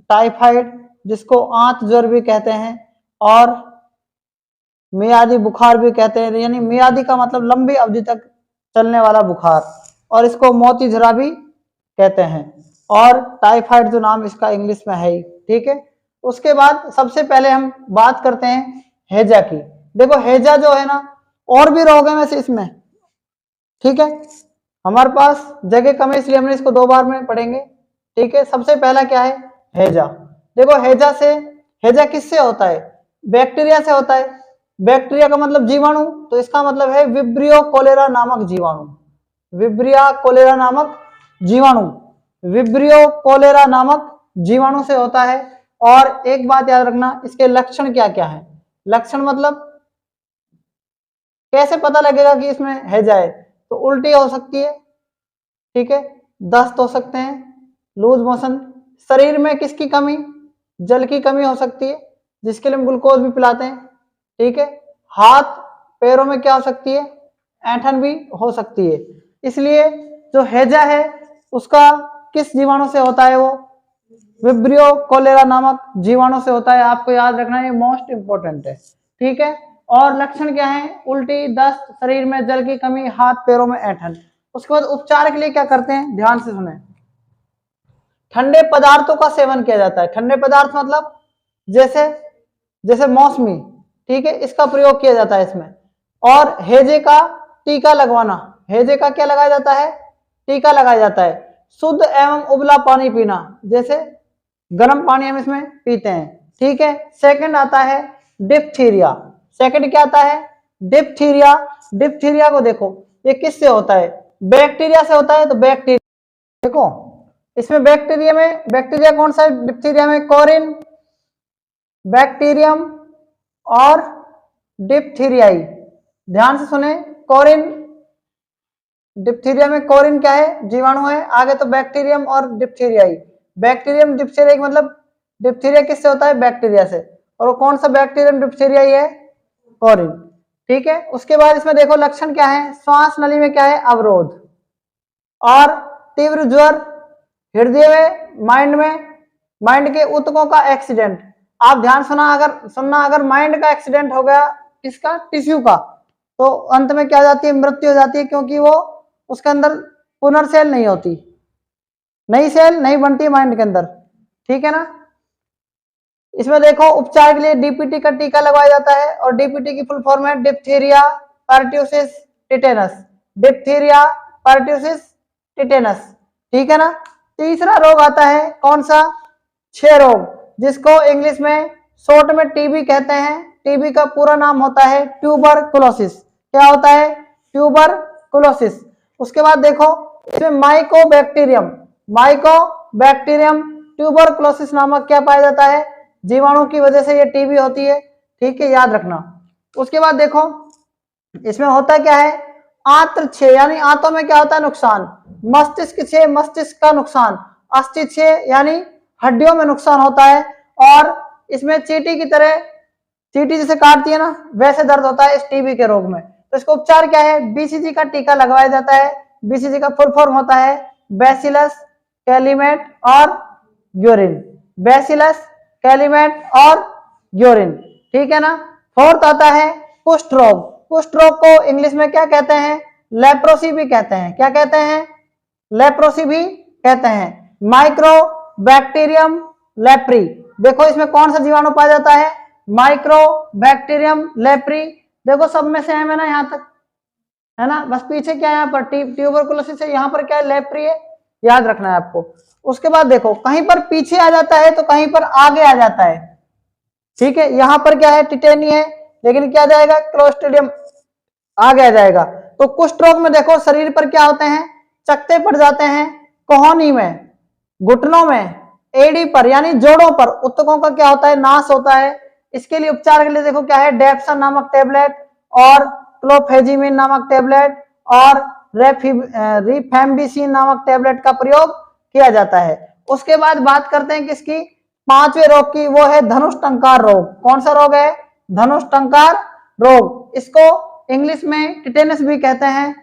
टाइफाइड, जिसको आंत ज्वर भी कहते हैं, और मियादी बुखार भी कहते हैं। यानी मियादी का मतलब लंबी अवधि तक चलने वाला बुखार, और इसको मोती झरा भी कहते हैं। और टाइफाइड जो नाम इसका इंग्लिश में है ही। ठीक है। उसके बाद सबसे पहले हम बात करते हैं हैजा की। देखो हैजा जो है ना, और भी रोग है वैसे इसमें। ठीक है। हमारे पास जगह कम है इसलिए हमने इसको 2 बार में पढ़ेंगे। ठीक है। सबसे पहला क्या है? हैजा। देखो हैजा किससे होता है? बैक्टीरिया से होता है। बैक्टीरिया का मतलब जीवाणु, तो इसका मतलब है विब्रियो कोलेरा नामक जीवाणु। विब्रिया कोलेरा नामक जीवाणु, विब्रियो कोलेरा नामक जीवाणु से होता है। और एक बात याद रखना, इसके लक्षण क्या क्या है? लक्षण मतलब कैसे पता लगेगा कि इसमें हैजा है? तो उल्टी हो सकती है, ठीक है, दस्त हो सकते हैं, लूज मोशन, शरीर में किसकी कमी? जल की कमी हो सकती है, जिसके लिए हम ग्लूकोज भी पिलाते हैं। ठीक है। हाथ पैरों में क्या हो सकती है? ऐंठन भी हो सकती है। इसलिए जो हैजा है उसका किस जीवाणु से होता है? वो विब्रियो कोलेरा नामक जीवाणु से होता है। आपको याद रखना है, मोस्ट इंपोर्टेंट है। ठीक है। और लक्षण क्या है? उल्टी, दस्त, शरीर में जल की कमी, हाथ पैरों में ऐंठन। उसके बाद उपचार के लिए क्या करते हैं? ध्यान से सुने। ठंडे पदार्थों का सेवन किया जाता है। ठंडे पदार्थ मतलब जैसे मौसमी, ठीक है, इसका प्रयोग किया जाता है इसमें। और हैजे का टीका लगवाना। हैजे का क्या लगाया जाता है? टीका लगाया जाता है। शुद्ध एवं उबला पानी पीना, जैसे गर्म पानी हम इसमें पीते हैं। ठीक है। सेकंड आता है डिप्थीरिया। सेकंड क्या आता है? डिप्थीरिया। डिप्थीरिया को देखो, ये किससे होता है? बैक्टीरिया से होता है। तो बैक्टीरिया देखो, इसमें बैक्टीरिया कौन सा है? डिप्थीरिया में कोरिन बैक्टीरियम और डिप्थीरियाई। ध्यान से सुने, कोरिन, डिप्थीरिया में कोरिन क्या है? जीवाणु है। आगे तो बैक्टीरियम और डिप्थीरियाई। बैक्टीरियम डिप्थीरिया मतलब डिप्थीरिया किससे होता है? बैक्टीरिया से। और वो कौन सा बैक्टीरियम डिप्थीरियाई है? कोरिन। ठीक है। उसके बाद इसमें देखो लक्षण क्या है? श्वास नली में क्या है? अवरोध, और तीव्र ज्वर, हृदय में, माइंड के ऊतकों का एक्सीडेंट। आप ध्यान सुनना, अगर माइंड का एक्सीडेंट हो गया, इसका टिश्यू का, तो अंत में क्या हो जाती है? मृत्यु हो जाती है, क्योंकि वो उसके अंदर पुनर्सेल नहीं होती, नई सेल नहीं बनती माइंड के अंदर। ठीक है ना। इसमें देखो उपचार के लिए डीपीटी का टीका लगाया जाता है, और डीपीटी की फुल फॉर्म है diphtheria pertussis tetanus. Diphtheria pertussis tetanus. ठीक है ना। तीसरा रोग आता है कौन सा? क्षय रोग, जिसको इंग्लिश में शॉर्ट में टीबी कहते हैं। टीबी का पूरा नाम होता है ट्यूबरकुलोसिस। क्या होता है, ट्यूबरकुलोसिस। उसके बाद देखो इसमें माइकोबैक्टीरियम ट्यूबरकुलोसिस नामक क्या पाया जाता है, जीवाणु की वजह से ये टीबी होती है, ठीक है, याद रखना। उसके बाद देखो इसमें होता क्या है, आंत्र क्षय यानी आंतों में क्या होता है नुकसान, मस्तिष्क क्षय मस्तिष्क का नुकसान, अस्थि क्षय यानी हड्डियों में नुकसान होता है, और इसमें चींटी की तरह, चींटी जैसे काटती है ना वैसे दर्द होता है इस टीबी के रोग में। तो इसका उपचार क्या है, बीसीजी का टीका लगवाया जाता है। बीसीजी का फुल फॉर्म होता है बैसिलस कैलिमेट और यूरिन, बैसिलस कैलिमेट और यूरिन, ठीक है ना। फोर्थ आता है कुष्ठ रोग। कुष्ठ रोग को इंग्लिश में क्या कहते हैं, लेप्रोसी भी कहते हैं। क्या कहते हैं, लेप्रोसी भी कहते हैं। माइक्रोबैक्टीरियम लेप्री, देखो इसमें कौन सा जीवाणु पाया जाता है, माइक्रोबैक्टीरियम लेप्री। देखो सब में सेम है ना यहाँ तक, है ना, बस पीछे क्या है यहाँ पर ट्यूबरकुलोसिस है, यहाँ पर क्या है लेप्री है, याद रखना है आपको। उसके बाद देखो कहीं पर पीछे आ जाता है तो कहीं पर आगे आ जाता है, ठीक है। यहाँ पर क्या है टिटेनी है, लेकिन क्या जाएगा क्लोस्ट्रिडियम आगे आ जाएगा। तो कुष्ठ रोग में देखो शरीर पर क्या होते हैं, चकते पड़ जाते हैं, कोहनी में, घुटनों में, एड़ी पर यानी जोड़ों पर उत्तकों का क्या होता है, नाश होता है। इसके लिए उपचार के लिए देखो क्या है, डेप्सन नामक टेबलेट और क्लोफेजिमिन नामक टेबलेट और रिफेम्बिसिन नामक टेबलेट का प्रयोग किया जाता है। उसके बाद बात करते हैं किसकी, पांचवें रोग की, वो है धनुष टंकार रोग। कौन सा रोग है, धनुष टंकार रोग। इसको इंग्लिश में टिटेनस भी कहते हैं,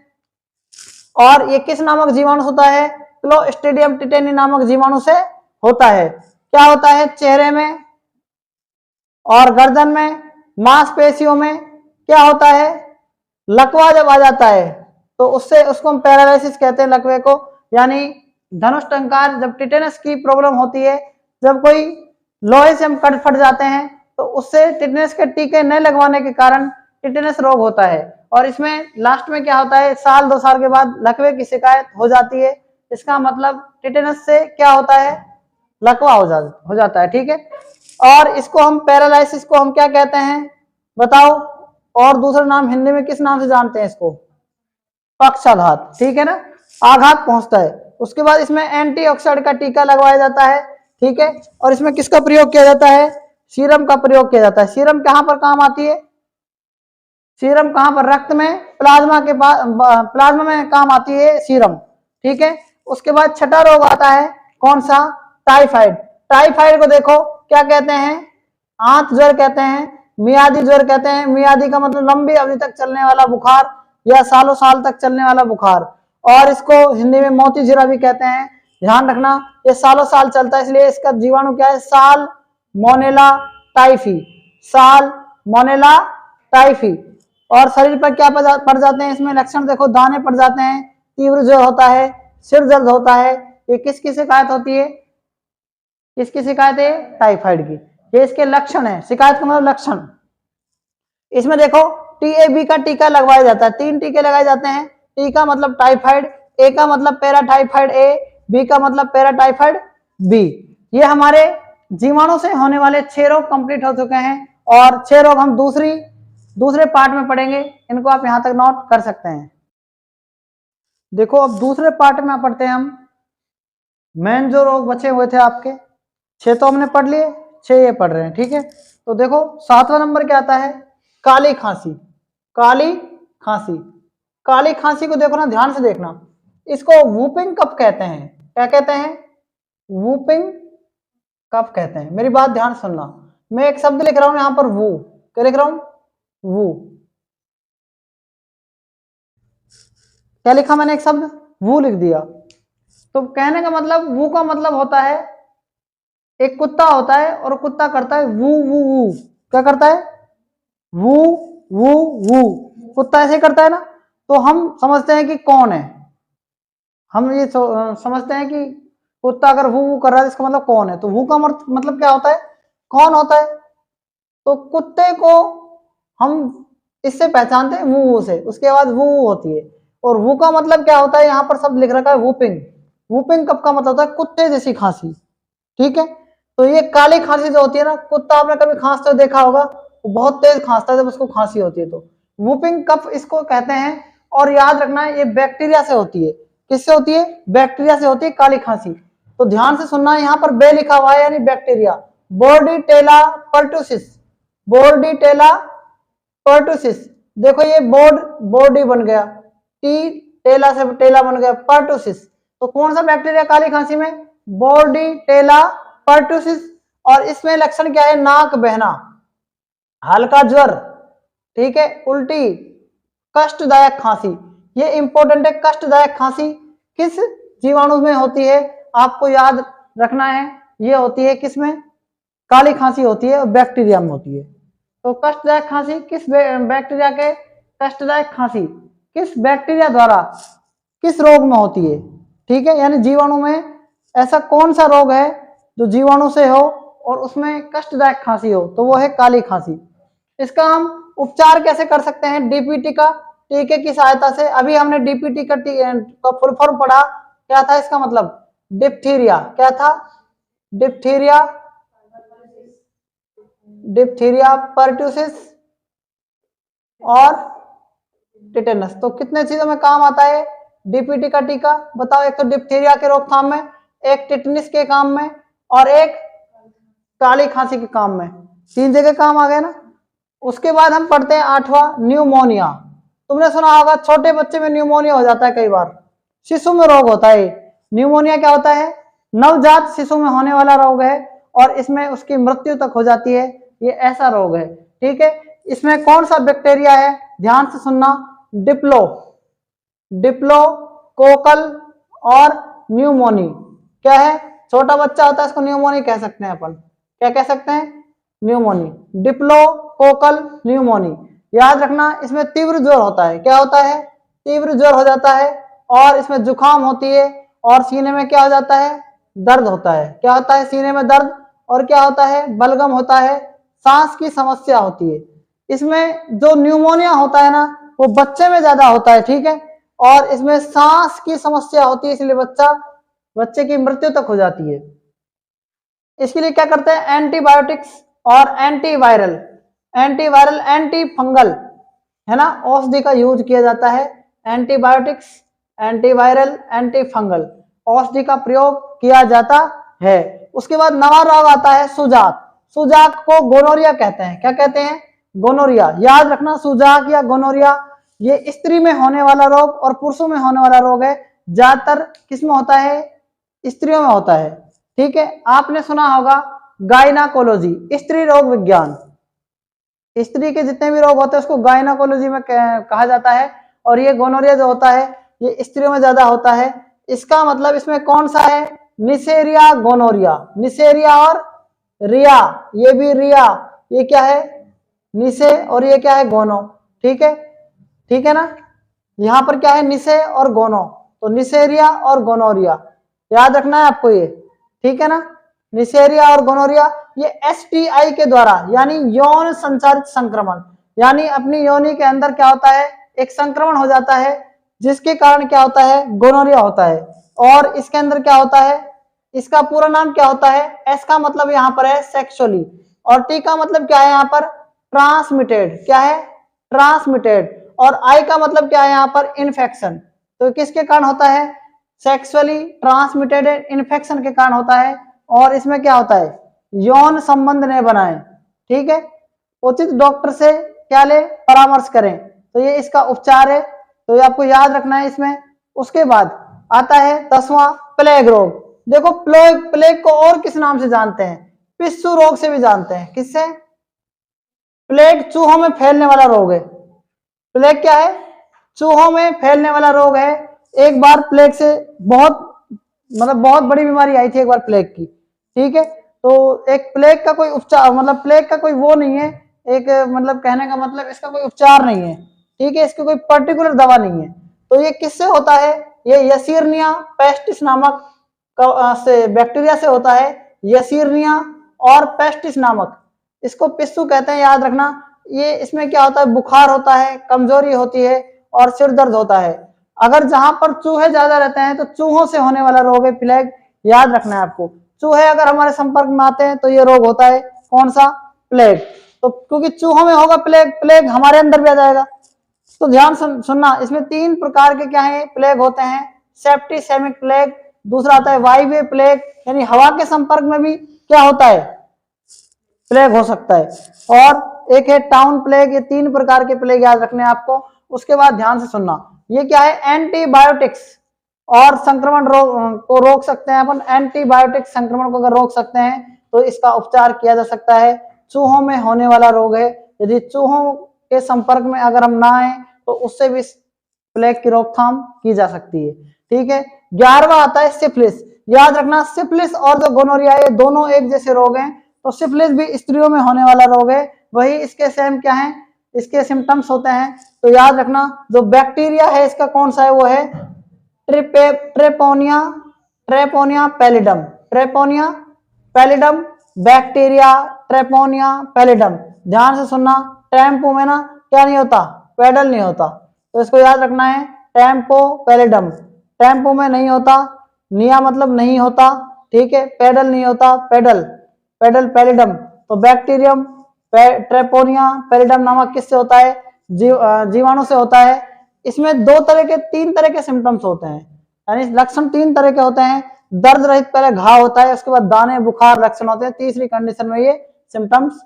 और ये किस नामक जीवाणु होता है, क्लोस्ट्रिडियम टिटेनी नामक जीवाणु से होता है। क्या होता है, चेहरे में और गर्दन में, मांसपेशियों में क्या होता है, लकवा जब आ जाता है तो उससे उसको हम पैरालिसिस कहते हैं, लकवे को। यानी धनुष टंकार जब टिटेनस की प्रॉब्लम होती है, जब कोई लोहे से हम कट फट जाते हैं तो उससे टिटेनस के टीके न लगवाने के कारण टिटेनस रोग होता है। और इसमें लास्ट में क्या होता है, साल 2 साल के बाद लकवे की शिकायत हो जाती है। इसका मतलब टिटेनस से क्या होता है, लकवा हो जाता है, ठीक है। और इसको हम पैरालिसिस को हम क्या कहते हैं बताओ, और दूसरा नाम हिंदी में किस नाम से जानते हैं इसको, पक्षाघात, ठीक है ना, आघात पहुंचता है। उसके बाद इसमें एंटीऑक्सीडेंट का टीका लगवाया जाता है, ठीक है। और इसमें किसका प्रयोग किया जाता है, सीरम का प्रयोग किया जाता है। सीरम कहां पर काम आती है, सीरम कहां पर, रक्त में, प्लाज्मा के पास, प्लाज्मा में काम आती है सीरम, ठीक है। उसके बाद छठा रोग आता है कौन सा, टाइफाइड। टाइफाइड को देखो क्या कहते हैं, आंत ज्वर कहते हैं, मियादी ज्वर कहते हैं। मियादी का मतलब लंबी अवधि तक चलने वाला बुखार या सालों साल तक चलने वाला बुखार, और इसको हिंदी में मोती जीरा भी कहते हैं। ध्यान रखना ये सालों साल चलता है, इसलिए इसका जीवाणु क्या है, साल मोनेला टाइफी, साल मोनेला टाइफी। और शरीर पर क्या पड़ जाते हैं, इसमें लक्षण देखो, दाने पड़ जाते हैं, तीव्र ज्वर होता है, सिर दर्द होता है। ये किसकी शिकायत होती है, किसकी शिकायत है, टाइफाइड की। ये इसके लक्षण है, शिकायत का मतलब लक्षण। इसमें देखो टीएबी का टीका लगवाया जाता है, 3 टीके लगाए जाते हैं। टी का मतलब टाइफाइड, ए का मतलब पैराटाइफाइड ए, बी का मतलब पैराटाइफाइड बी। ये हमारे जीवाणु से होने वाले 6 रोग कंप्लीट हो चुके हैं, और 6 रोग हम दूसरे पार्ट में पढ़ेंगे, इनको आप यहां तक नोट कर सकते हैं। देखो अब दूसरे पार्ट में पढ़ते हैं हम, मेन जो रोग बचे हुए थे आपके 6 तो हमने पढ़ लिए, 6 ये पढ़ रहे हैं, ठीक है। तो देखो 7वां नंबर क्या आता है, काली खांसी। काली खांसी, काली खांसी को देखो ना, ध्यान से देखना, इसको वूपिंग कफ कहते हैं। क्या कहते हैं, वूपिंग कफ कहते हैं। मेरी बात ध्यान सुनना, मैं एक शब्द लिख रहा हूं यहां पर, वू, क्या लिख रहा हूं, वू। क्या लिखा मैंने, एक शब्द वू लिख दिया। तो कहने का मतलब, वू का मतलब होता है, एक कुत्ता होता है और कुत्ता करता है वू वू वू। क्या करता है, वू वू वू, कुत्ता ऐसे करता है ना। तो हम समझते हैं कि कौन है, हम ये समझते हैं कि कुत्ता अगर वू वू कर रहा है इसका मतलब कौन है। तो वू का मतलब क्या होता है, कौन होता है। तो कुत्ते को हम इससे पहचानते हैं वू वू से, उसके बाद वू वू होती है। और वू का मतलब क्या होता है, यहाँ पर शब्द लिख रखा है वूपिंग। वूपिंग कब का मतलब होता है, कुत्ते जैसी खांसी, ठीक है। तो ये काली खांसी जो होती है ना, कुत्ता आपने कभी खांसते हुए देखा होगा, वो बहुत तेज खांसता है जब उसको खांसी होती है। तो वुपिंग कफ इसको कहते हैं। और याद रखना ये बैक्टीरिया से होती है। किससे होती है? बैक्टीरिया से होती है काली खांसी। तो ध्यान से सुनना, यहाँ पर बे लिखा हुआ है यानी bacteria. Bordetella pertussis, Bordetella pertussis. देखो ये बॉडी बन गया, टी टेला से टेला बन गया, पर्टुसिस। तो कौन सा बैक्टीरिया काली खांसी में? बोर्डिटेला पर्टुसिस। और इसमें लक्षण क्या है? नाक बहना, हल्का ज्वर, ठीक है, उल्टी, कष्टदायक खांसी। ये इंपॉर्टेंट है, कष्टदायक खांसी किस जीवाणु में होती है आपको याद रखना है। ये होती है किसमें? काली खांसी होती है और बैक्टीरिया में होती है। तो कष्टदायक खांसी किस बैक्टीरिया के? कष्टदायक खांसी किस बैक्टीरिया द्वारा किस रोग में होती है? ठीक है, यानी जीवाणु में ऐसा कौन सा रोग है जो जीवाणु से हो और उसमें कष्टदायक खांसी हो? तो वो है काली खांसी। इसका हम उपचार कैसे कर सकते हैं? डीपीटी का टीके की सहायता से। अभी हमने डीपीटी का फुल फॉर्म पढ़ा, क्या था इसका मतलब? डिप्थीरिया। क्या था? डिप्थीरिया, डिप्थीरिया पर्ट्यूसिस और टिटेनस। तो कितने चीजों में काम आता है डीपीटी का टीका? बताओ। एक तो डिप्थीरिया के रोकथाम में, एक टिटेनस के काम में, और एक काली खांसी के काम में। 3 जगह काम आ गया ना। उसके बाद हम पढ़ते हैं 8वां, न्यूमोनिया। तुमने सुना होगा छोटे बच्चे में न्यूमोनिया हो जाता है कई बार, शिशु में रोग होता है। न्यूमोनिया क्या होता है? नवजात शिशु में होने वाला रोग है और इसमें उसकी मृत्यु तक हो जाती है। ये ऐसा रोग है, ठीक है। इसमें कौन सा बैक्टीरिया है? ध्यान से सुनना, डिप्लोकोकल और न्यूमोनी। क्या है? छोटा बच्चा होता है इसको न्यूमोनी कह सकते हैं अपन। क्या कह सकते हैं? Pneumoniae, diplococcal pneumoniae. याद रखना, इसमें तीव्र ज्वर होता है। क्या होता है? तीव्र ज्वर हो जाता है और इसमें जुकाम होती है और सीने में क्या हो जाता है? दर्द होता है। क्या होता है? सीने में दर्द। और क्या होता है? बलगम होता है, सांस की समस्या होती है। इसमें जो न्यूमोनिया होता है ना, वो बच्चे में ज्यादा होता है, ठीक है। और इसमें सांस की समस्या होती है, इसलिए बच्चे की मृत्यु तक हो जाती है। इसके लिए क्या करते हैं? एंटीबायोटिक्स और एंटीवायरल, एंटी फंगल, है ना, औषधि का यूज किया जाता है। एंटीबायोटिक्स, एंटीवायरल, एंटी फंगल औषधि का प्रयोग किया जाता है। उसके बाद नवा रोग आता है सुजाक। सुजाक को गोनोरिया कहते हैं। क्या कहते हैं? गोनोरिया। याद रखना, सुजाक या गोनोरिया ये स्त्री में होने वाला रोग और पुरुषों में होने वाला रोग है। ज्यादातर किसमें होता है? स्त्रियों में होता है, ठीक है। आपने सुना होगा गायनाकोलॉजी, स्त्री रोग विज्ञान। स्त्री के जितने भी रोग होते हैं उसको गायनाकोलॉजी में कहा जाता है। और ये गोनोरिया जो होता है ये स्त्रियों में ज्यादा होता है। इसका मतलब इसमें कौन सा है? Neisseria gonorrhoeae. निसेरिया और रिया, ये भी रिया, ये क्या है? निसे, और ये क्या है? गोनो, ठीक है, ठीक है ना। यहाँ पर क्या है? निसे और गोनो, तो निसेरिया और गोनोरिया याद रखना है आपको ये, ठीक है ना। निसेरिया और गोनोरिया ये एसटीआई के द्वारा यानी यौन संचारित संक्रमण, यानी अपनी योनि के अंदर क्या होता है? एक संक्रमण हो जाता है जिसके कारण क्या होता है? गोनोरिया होता है। और इसके अंदर क्या होता है? इसका पूरा नाम क्या होता है? एस का मतलब यहाँ पर है सेक्सुअली, और टी का मतलब क्या है यहाँ पर? ट्रांसमिटेड। क्या है? ट्रांसमिटेड। और आई का मतलब क्या है यहाँ पर? इन्फेक्शन। तो किसके कारण होता है? सेक्सुअली ट्रांसमिटेड इन्फेक्शन के कारण होता है। और इसमें क्या होता है? यौन संबंध नहीं बनाए, ठीक है। उचित डॉक्टर से क्या ले? परामर्श करें। तो ये इसका उपचार है, तो ये आपको याद रखना है इसमें। उसके बाद आता है 10वां, प्लेग रोग। देखो प्लेग को और किस नाम से जानते हैं? पिस्सू रोग से भी जानते हैं। किससे? प्लेग चूहों में फैलने वाला रोग है। प्लेग क्या है? चूहों में फैलने वाला रोग है। एक बार प्लेग से बहुत बहुत बड़ी बीमारी आई थी एक बार प्लेग की, ठीक है। तो एक प्लेग का कोई उपचार प्लेग का कोई वो नहीं है, एक कहने का मतलब इसका कोई उपचार नहीं है, ठीक है। इसकी कोई पर्टिकुलर दवा नहीं है। तो ये किससे होता है? ये यसीरनिया पेस्टिस नामक से बैक्टीरिया से होता है। यसीरनिया और पेस्टिस नामक, इसको पिस्सू कहते हैं, याद रखना। ये इसमें क्या होता है? बुखार होता है, कमजोरी होती है और सिर दर्द होता है। अगर जहां पर चूहे ज्यादा रहते हैं तो चूहों से होने वाला रोग है प्लेग, याद रखना है आपको। चूहे अगर हमारे संपर्क में आते हैं तो ये रोग होता है। कौन सा? प्लेग। तो क्योंकि चूहों में होगा प्लेग, प्लेग हमारे अंदर भी आ जाएगा, तो ध्यान सुनना, इसमें 3 प्रकार के क्या है प्लेग होते हैं, सेप्टिसेमिक प्लेग, दूसरा आता है वायवीय प्लेग, यानी हवा के संपर्क में भी क्या होता है प्लेग हो सकता है, और एक है टाउन प्लेग। ये 3 प्रकार के प्लेग याद रखने हैं आपको। उसके बाद ध्यान से सुनना, ये क्या है एंटीबायोटिक्स और संक्रमण को रोक सकते हैं अपन। एंटीबायोटिक संक्रमण को अगर रोक सकते हैं तो इसका उपचार किया जा सकता है। चूहों में होने वाला रोग है, यदि चूहों के संपर्क में अगर हम ना आए तो उससे भी प्लेग की रोकथाम की जा सकती है। ठीक है, 11वां आता है सिफिलिस। याद रखना, सिफिलिस और जो गोनोरिया ये दोनों एक जैसे रोग हैं। तो सिफिलिस भी स्त्रियों में होने वाला रोग है, वही इसके सेम क्या है, इसके सिम्टम्स होते हैं। तो याद रखना, जो बैक्टीरिया है इसका कौन सा है, वो है Treponema pallidum. Treponema pallidum bacteria, Treponema pallidum. ध्यान से सुनना, टेम्पो में ना क्या नहीं होता, पेडल नहीं होता, तो इसको याद रखना है टेम्पो पैलिडम। टेम्पो में नहीं होता, निया मतलब नहीं होता, ठीक है, पेडल नहीं होता, पेडल पैलिडम। तो बैक्टीरियम ट्रेपोनिया पैलिडम नामक किससे होता है, जीवाणु से होता है। इसमें 3 तरह के सिम्टम्स होते हैं, यानी लक्षण 3 तरह के होते हैं। दर्द रहित पहले घाव होता है, उसके बाद दाने बुखार लक्षण होते हैं, तीसरी कंडीशन में ये सिम्टम्स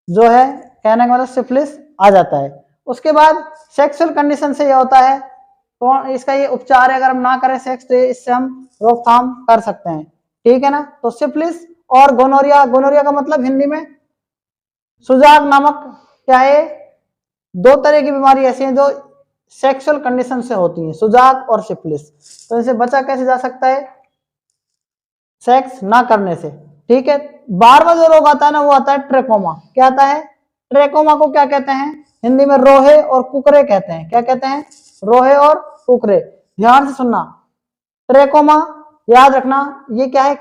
जो है कहने का मतलब सिफिलिस आ जाता है। उसके बाद सेक्सुअल कंडीशन से ये होता है, तो इसका ये उपचार है, अगर हम ना करें सेक्स तो इससे हम रोकथाम कर सकते हैं। ठीक है ना। तो सिफिलिस और गोनोरिया का मतलब हिंदी में सुजाग नामक क्या है, 2 तरह की बीमारी ऐसी हैं जो सेक्सुअल कंडीशन से होती हैं, सुजाग और सिफिलिस। तो इसे बचा कैसे जा सकता है, सेक्स ना करने से। ठीक है, 12वां जो रोग आता है ना, वो आता है ट्रेकोमा। क्या आता है, ट्रेकोमा को क्या कहते हैं, हिंदी में रोहे और कुकरे कहते हैं। क्या कहते हैं, रोहे और कुकरे। ध्यान से सुनना, ट्रेकोमा याद रखना, ये क्या है,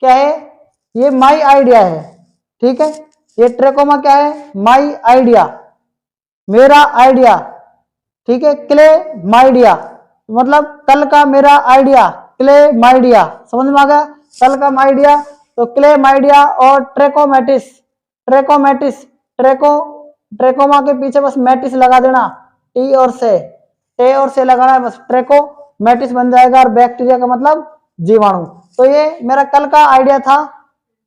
क्या है, ये माई आइडिया है। ठीक है, ये ट्रेकोमा क्या है, माई आइडिया, मेरा आइडिया। ठीक है, क्ले माइडिया मतलब कल का मेरा आइडिया, क्ले माइडिया, समझ में आ गया, कल का माइडिया। तो क्ले माइडिया और ट्रेकोमेटिस ट्रेकोमा के पीछे बस मैटिस लगा देना, टे और से लगाना है, बस ट्रेकोमेटिस बन जाएगा। और बैक्टीरिया का मतलब जीवाणु। तो ये मेरा कल का आइडिया था,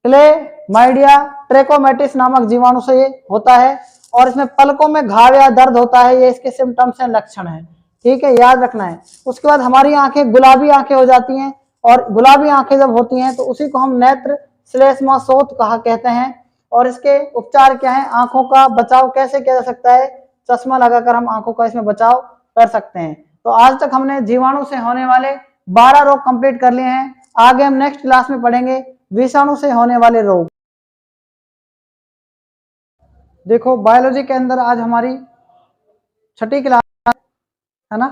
क्ले माइडिया ट्रेकोमेटिस नामक जीवाणु से ये होता है, और इसमें पलकों में घाव या दर्द होता है, ये इसके सिम्टम्स हैं, लक्षण हैं। ठीक है, याद रखना है। उसके बाद हमारी आंखें गुलाबी आंखें हो जाती हैं, और गुलाबी आंखें जब होती हैं तो उसी को हम नेत्र श्लेष्मा शोथ कहा कहते हैं। और इसके उपचार क्या है, आंखों का बचाव कैसे किया जा सकता है, चश्मा लगाकर हम आंखों का इसमें बचाव कर सकते हैं। तो आज तक हमने जीवाणु से होने वाले 12 रोग कंप्लीट कर लिए हैं। आगे हम नेक्स्ट क्लास में पढ़ेंगे विषाणु से होने वाले रोग। देखो, बायोलॉजी के अंदर आज हमारी 6ठी क्लास है ना,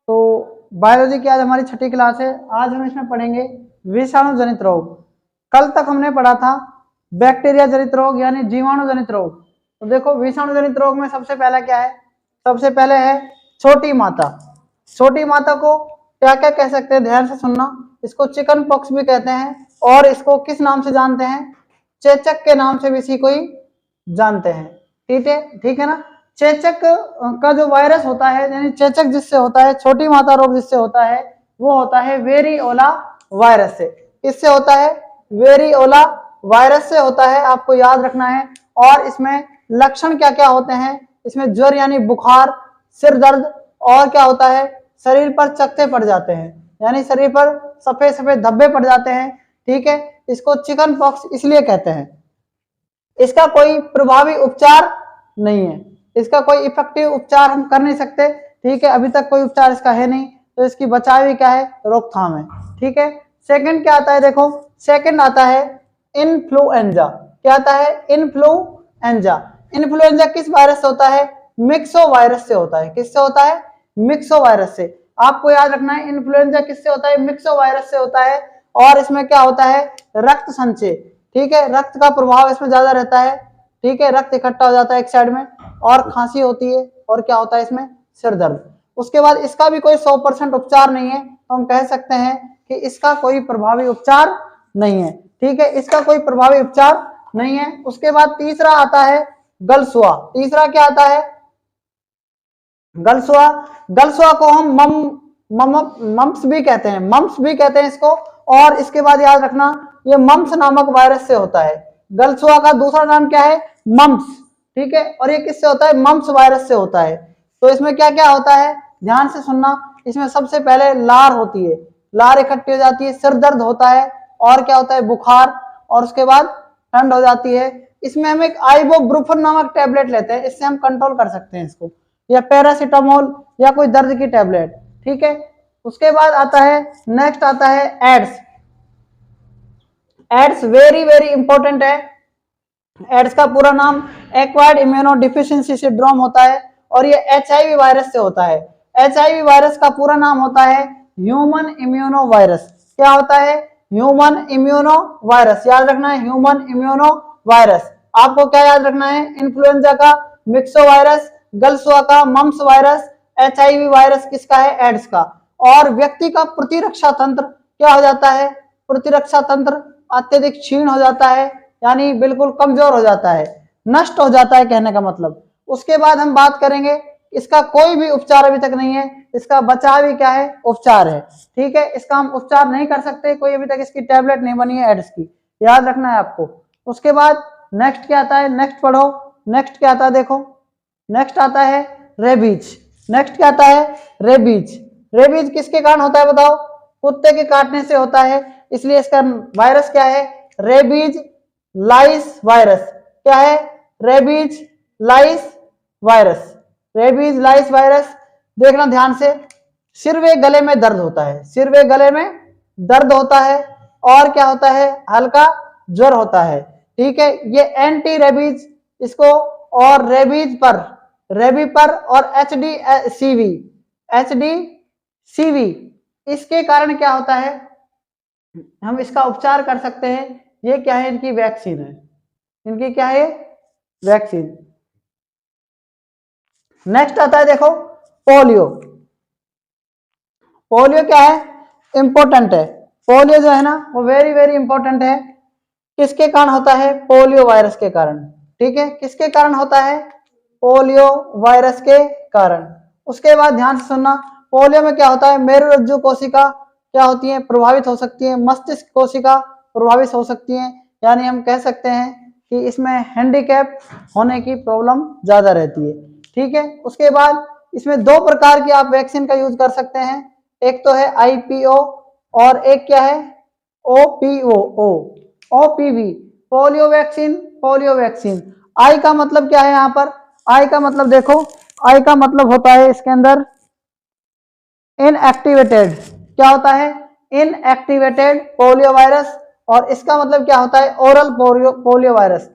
तो बायोलॉजी की आज हमारी 6ठी क्लास है। आज हम इसमें पढ़ेंगे विषाणु जनित रोग। कल तक हमने पढ़ा था बैक्टीरिया जनित रोग यानी जीवाणु जनित रोग। तो देखो, विषाणु जनित रोग में सबसे पहला क्या है, सबसे पहले है छोटी माता। छोटी माता को क्या क्या कह सकते हैं, ध्यान से सुनना। इसको चिकन पॉक्स भी कहते हैं, और इसको किस नाम से जानते हैं, चेचक के नाम से भी इसी को ही जानते हैं। ठीक है ना। चेचक का जो वायरस होता है, यानी चेचक जिससे होता है, छोटी माता रोग जिससे होता है, वो होता है वेरिओला वायरस से। किससे होता है, वेरिओला वायरस से होता है, आपको याद रखना है। और इसमें लक्षण क्या क्या होते हैं, इसमें ज्वर यानी बुखार, सिर दर्द, और क्या होता है, शरीर पर चकत्ते पड़ जाते हैं, यानी शरीर पर सफेद सफेद धब्बे पड़ जाते हैं। ठीक है, इसको चिकन पॉक्स इसलिए कहते हैं। इसका कोई प्रभावी उपचार नहीं है, इसका कोई इफेक्टिव उपचार हम कर नहीं सकते। ठीक है, अभी तक कोई उपचार इसका है नहीं, तो इसकी बचाव ही क्या है, रोकथाम है। ठीक है, सेकंड क्या आता है, देखो सेकंड आता है इन्फ्लुएंजा। क्या आता है, इन्फ्लुएंजा। इन्फ्लुएंजा किस वायरस से होता है, मिक्सो वायरस से होता है। किससे होता है, मिक्सो वायरस से। आपको याद रखना है, इन्फ्लुएंजा किससे होता है, मिक्सो वायरस से होता है। और इसमें क्या होता है, रक्त संचय। ठीक है, रक्त का प्रभाव इसमें ज्यादा रहता है। ठीक है, रक्त इकट्ठा हो जाता है एक साइड में, और खांसी होती है, और क्या होता है इसमें, सिर दर्द। उसके बाद इसका भी कोई 100% उपचार नहीं है, तो हम कह सकते हैं कि इसका कोई प्रभावी उपचार नहीं है। ठीक है, इसका कोई प्रभावी उपचार नहीं है। उसके बाद तीसरा आता है गलसुआ। तीसरा क्या आता है, गलसुआ। गलसुआ को हम मम्प्स भी कहते हैं, मम्प्स भी कहते हैं इसको। और इसके बाद याद रखना ये मम्प्स नामक वायरस से होता है। गलसुआ का दूसरा नाम क्या है, मम्प्स, ठीक है। और ये किससे होता है, मम्प्स वायरस से होता है। तो इसमें क्या क्या होता है, ध्यान से सुनना। इसमें सबसे पहले लार होती है, लार इकट्ठी हो जाती है, सिर दर्द होता है, और क्या होता है, बुखार, और उसके बाद ठंड हो जाती है। इसमें हम एक आइबोब्रुफेन नामक टैबलेट लेते हैं, इससे हम कंट्रोल कर सकते हैं इसको, या पैरासीटामोल या कोई दर्द की टैबलेट, ठीक है। उसके बाद आता है, नेक्स्ट आता है AIDS. AIDS very very important है। एड्स का पूरा नाम एक्वायर्ड इम्यूनो डिफिशियंसी सिंड्रोम होता है, और ये एचआईवी वायरस से होता है। एचआईवी वायरस का पूरा नाम होता है ह्यूमन इम्यूनो वायरस। क्या होता है, ह्यूमन इम्यूनो वायरस, याद रखना है, ह्यूमन इम्यूनो वायरस। आपको क्या याद रखना है, इन्फ्लुएंजा का मिक्सो वायरस, गलसुआ का मम्प्स वायरस, एचआईवी वायरस किसका है, एड्स का। और व्यक्ति का प्रतिरक्षा तंत्र क्या हो जाता है, प्रतिरक्षा तंत्र अत्यधिक क्षीण हो जाता है, यानी बिल्कुल कमजोर हो जाता है, नष्ट हो जाता है कहने का मतलब। उसके बाद हम बात करेंगे, इसका कोई भी उपचार अभी तक नहीं है, इसका बचाव ही क्या है, उपचार है, ठीक है। इसका हम उपचार नहीं कर सकते, कोई अभी तक इसकी टैबलेट नहीं बनी है एड्स की, याद रखना है आपको। उसके बाद नेक्स्ट क्या आता है, नेक्स्ट पढ़ो, नेक्स्ट क्या आता है, देखो नेक्स्ट आता है रेबीज। नेक्स्ट क्या आता है, रेबीज। रेबीज किसके कारण होता है बताओ, कुत्ते के काटने से होता है, इसलिए इसका वायरस क्या है, रेबीज लाइस वायरस। क्या है, रेबीज लाइस वायरस, रेबीज लाइस वायरस। देखना ध्यान से, सिरवे गले में दर्द होता है, सिरवे गले में दर्द होता है, और क्या होता है, हल्का ज्वर होता है, ठीक है। ये एंटी रेबीज इसको, और रेबीज पर, रेबी पर, और एच डी सीवी, इसके कारण क्या होता है, हम इसका उपचार कर सकते हैं। ये क्या है, इनकी वैक्सीन है, इनकी क्या है, वैक्सीन। नेक्स्ट आता है देखो पोलियो। पोलियो क्या है, इंपॉर्टेंट है। पोलियो जो है ना वो वेरी वेरी इंपॉर्टेंट है। किसके कारण होता है, पोलियो वायरस के कारण, ठीक है। किसके कारण होता है, पोलियो वायरस के कारण। उसके बाद ध्यान से सुनना, पोलियो में क्या होता है, मेरुरज्जु कोशिका क्या होती है, प्रभावित हो सकती है, मस्तिष्क कोशिका प्रभावित हो सकती है, यानी हम कह सकते हैं कि इसमें हैंडीकैप होने की प्रॉब्लम ज्यादा रहती है, ठीक है। उसके बाद इसमें दो प्रकार की आप वैक्सीन का यूज कर सकते हैं, एक तो है आईपीओ, और एक क्या है, OPO, OPV, polio vaccine, polio vaccine. I का मतलब क्या है, यहाँ पर आई का मतलब देखो, आई का मतलब होता है इसके अंदर इनएक्टिवेटेड। क्या होता है, इनएक्टिवेटेड पोलियो वायरस, और इसका मतलब क्या होता है, ओरल पोलियो वायरस।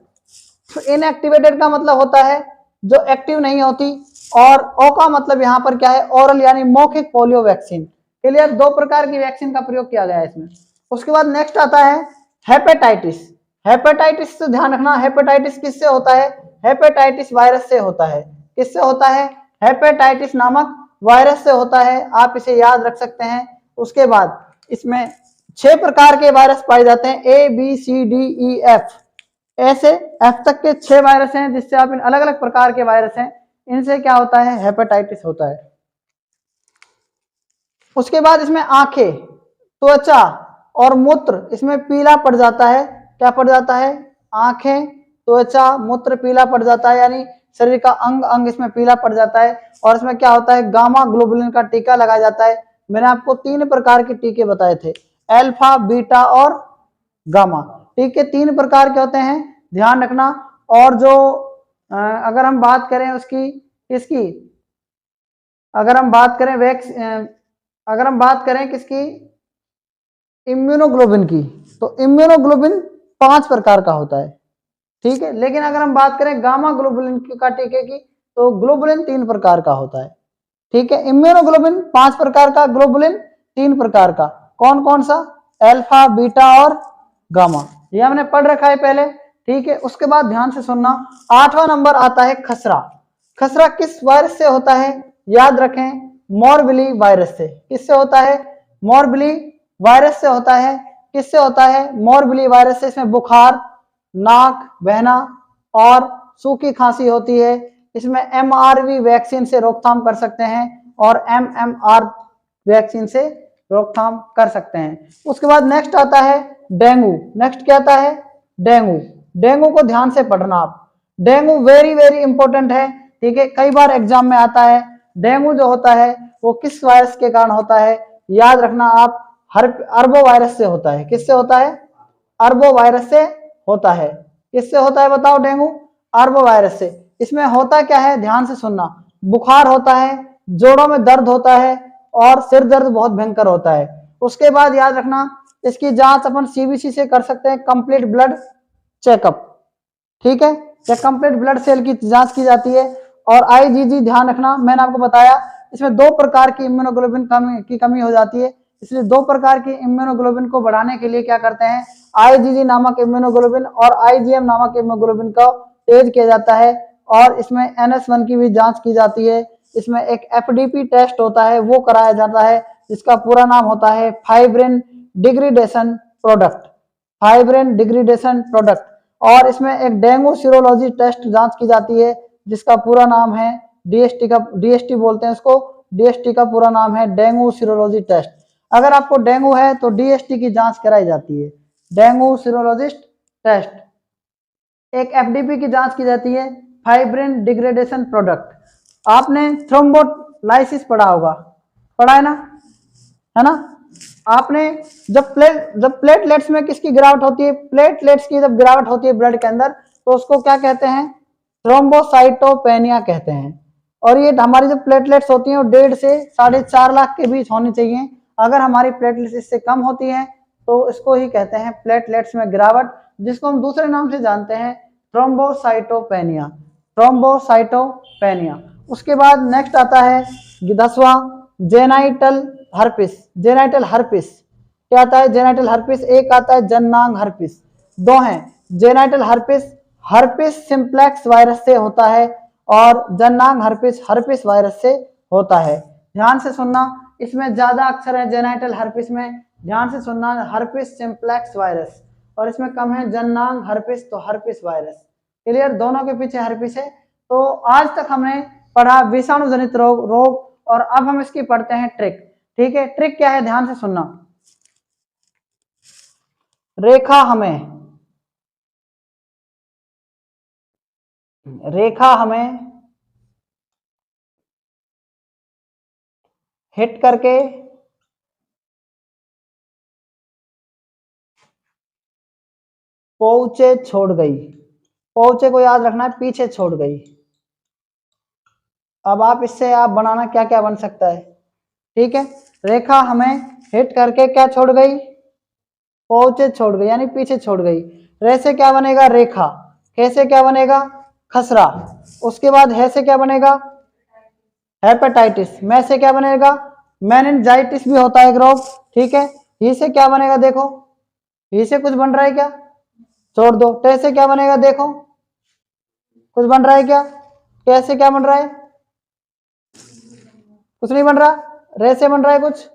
तो इनएक्टिवेटेड का मतलब होता है जो एक्टिव नहीं होती, और ओ का मतलब यहाँ पर क्या है, ओरल यानी मौखिक पोलियो वैक्सीन। क्लियर, दो प्रकार की वैक्सीन का प्रयोग किया गया है इसमें। उसके बाद नेक्स्ट आता है हेपेटाइटिस। हेपेटाइटिस से ध्यान रखना, हेपेटाइटिस किससे होता है, हेपेटाइटिस वायरस से होता है। किससे होता है, हेपेटाइटिस नामक वायरस से होता है, आप इसे याद रख सकते हैं। उसके बाद इसमें 6 प्रकार के वायरस पाए जाते हैं, A B C D E F, ऐसे एफ तक के 6 वायरस हैं, जिससे आप इन अलग अलग प्रकार के वायरस हैं, इनसे क्या होता है, हेपेटाइटिस होता है। उसके बाद इसमें आंखें, त्वचा और मूत्र इसमें पीला पड़ जाता है। क्या पड़ जाता है, आंखें, त्वचा, मूत्र पीला पड़ जाता है, यानी शरीर का अंग अंग इसमें पीला पड़ जाता है। और इसमें क्या होता है, गामा ग्लोबुलिन का टीका लगाया जाता है। मैंने आपको 3 प्रकार के टीके बताए थे, अल्फा, बीटा और गामा। टीके 3 प्रकार के होते हैं, ध्यान रखना। और जो अगर हम बात करें उसकी, किसकी, अगर हम बात करें अगर हम बात करें किसकी, इम्यूनोग्लोबिन की, तो इम्यूनोग्लोबिन 5 प्रकार का होता है, ठीक है। लेकिन अगर हम बात करें गामा ग्लोबुलिन का टीके की, तो ग्लोबुलिन 3 प्रकार का होता है, ठीक है। इम्यूनोग्लोबिन 5 प्रकार का, ग्लोबुलिन 3 प्रकार का। कौन कौन सा, अल्फा, बीटा और गामा, ये हमने पढ़ रखा है पहले, ठीक है। उसके बाद ध्यान से सुनना, 8वां नंबर आता है खसरा। खसरा किस वायरस से होता है, याद रखें, मोरबिली वायरस से। किससे होता है, मोरबिली वायरस से होता है। किससे होता है, मोरबिली वायरस से। इसमें बुखार, नाक बहना और सूखी खांसी होती है, इसमें MRV वैक्सीन से रोकथाम कर सकते हैं और MMR वैक्सीन से रोकथाम कर सकते हैं। उसके बाद नेक्स्ट आता है डेंगू। नेक्स्ट क्या आता है? डेंगू। डेंगू को ध्यान से पढ़ना आप, डेंगू वेरी वेरी इंपॉर्टेंट है, ठीक है, कई बार एग्जाम में आता है। डेंगू जो होता है वो किस वायरस के कारण होता है? याद रखना आप, अरबो वायरस से होता है। किससे होता है? अरबो वायरस से होता है। किससे होता है बताओ? डेंगू अरबो वायरस से। इसमें होता क्या है? ध्यान से सुनना, बुखार होता है, जोड़ों में दर्द होता है और सिर दर्द बहुत भयंकर होता है। उसके बाद याद रखना, इसकी जांच अपन CBC से कर सकते हैं, कंप्लीट ब्लड चेकअप, ठीक है, या कंप्लीट ब्लड सेल की जांच की जाती है। और IgG ध्यान रखना, मैंने आपको बताया इसमें 2 प्रकार की इम्यूनोग्लोबिन की कमी हो जाती है, इसलिए 2 प्रकार की इम्यूनोग्लोबिन को बढ़ाने के लिए क्या करते हैं? IgG नामक इम्यूनोग्लोबिन और IgM नामक इम्यूनोग्लोबिन का तेज किया जाता है और इसमें NS1 की भी जांच की जाती है। इसमें एक FDP टेस्ट होता है, वो कराया जाता है, जिसका पूरा नाम होता है fibrin degradation product, fibrin degradation product. और इसमें एक डेंगू सीरोलॉजी टेस्ट जांच की जाती है, जिसका पूरा नाम है DST बोलते हैं इसको, DST का पूरा नाम है डेंगू सीरोलॉजी टेस्ट। अगर आपको डेंगू है तो DST की जांच कराई जाती है, डेंगू सीरोलॉजिस्ट टेस्ट। एक FDP की जांच की जाती है, फाइब्रिन डिग्रेडेशन प्रोडक्ट। आपने थ्रोम्बोलाइसिस पढ़ा होगा, पढ़ा है ना? आपने जब प्लेटलेट्स में किसकी गिरावट होती है? प्लेटलेट्स की जब गिरावट होती है ब्लड के अंदर, तो उसको क्या कहते हैं? थ्रोम्बोसाइटोपेनिया कहते हैं। और ये हमारी जो प्लेटलेट्स होती हैं वो 1.5 से 4.5 लाख के बीच होनी चाहिए। अगर हमारी प्लेटलेट्स इससे कम होती हैं तो इसको ही कहते हैं प्लेटलेट्स में गिरावट, जिसको हम दूसरे नाम से जानते हैं थ्रोम्बोसाइटोपेनिया, थ्रोम्बोसाइटोपेनिया। उसके बाद नेक्स्ट आता है 10वां जेनाइटल हर्पिस। जेनाइटल हर्पिस क्या आता है? जेनाइटल हर्पिस, एक आता है जननांग हर्पिस, 2 हैं। Genital herpes herpes simplex virus से होता है और जननांग हर्पिस हर्पिस वायरस से होता है। ध्यान से सुनना, इसमें ज्यादा अक्षर है जेनाइटल हर्पिस में, ध्यान से सुनना, हर्पिस सिंप्लेक्स वायरस, और इसमें कम है जननांग हर्पिस तो हर्पिस वायरस। क्लियर? दोनों के पीछे हर्पिस है। तो आज तक हमने पढ़ा विषाणु जनित रोग और अब हम इसकी पढ़ते हैं ट्रिक, ठीक है? ट्रिक क्या है? ध्यान से सुनना, रेखा हमें हिट करके पहुंचे छोड़ गई। पहुंचे को याद रखना है, पीछे छोड़ गई। अब आप इससे आप बनाना क्या क्या बन सकता है, ठीक है? रेखा हमें हिट करके क्या छोड़ गई? पहुंचे छोड़ गई, यानी पीछे छोड़ गई। रे से क्या बनेगा? रेखा। कैसे क्या बनेगा? खसरा। उसके बाद है से क्या बनेगा? हेपेटाइटिस। मैं से क्या बनेगा? मेनिंजाइटिस भी होता है एक रोग, ठीक है? ही से क्या बनेगा? देखो, ही से कुछ बन रहा है क्या? छोड़ दो। टे से क्या बनेगा? देखो, कुछ बन रहा है क्या? कैसे क्या बन रहा है? कुछ नहीं बन रहा। रे से बन रहा है? कुछ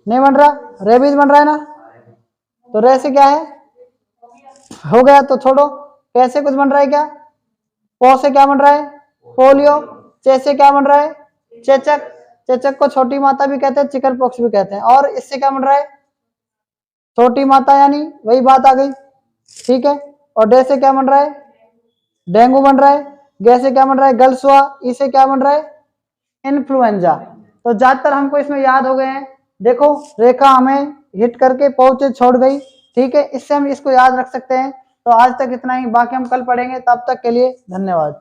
नहीं बन रहा। रेबीज बन रहा है ना? तो रे से क्या है? हो गया तो छोड़ो। कैसे कुछ बन रहा है क्या? पो से क्या बन रहा है? पोलियो। चे से क्या बन रहा है? चेचक। चेचक को छोटी माता भी कहते हैं, चिकन पॉक्स भी कहते हैं। और इससे क्या बन रहा है? छोटी माता, यानी वही बात आ गई, ठीक है? और डे से क्या बन रहा है? डेंगू बन रहा है। गे से क्या बन रहा है? गलसुआ। ई से क्या बन रहा है? इन्फ्लुएंजा। तो ज्यादातर हमको इसमें याद हो गए हैं। देखो, रेखा हमें हिट करके पहुंचे छोड़ गई, ठीक है? इससे हम इसको याद रख सकते हैं। तो आज तक इतना ही, बाकी हम कल पढ़ेंगे। तब तक के लिए धन्यवाद।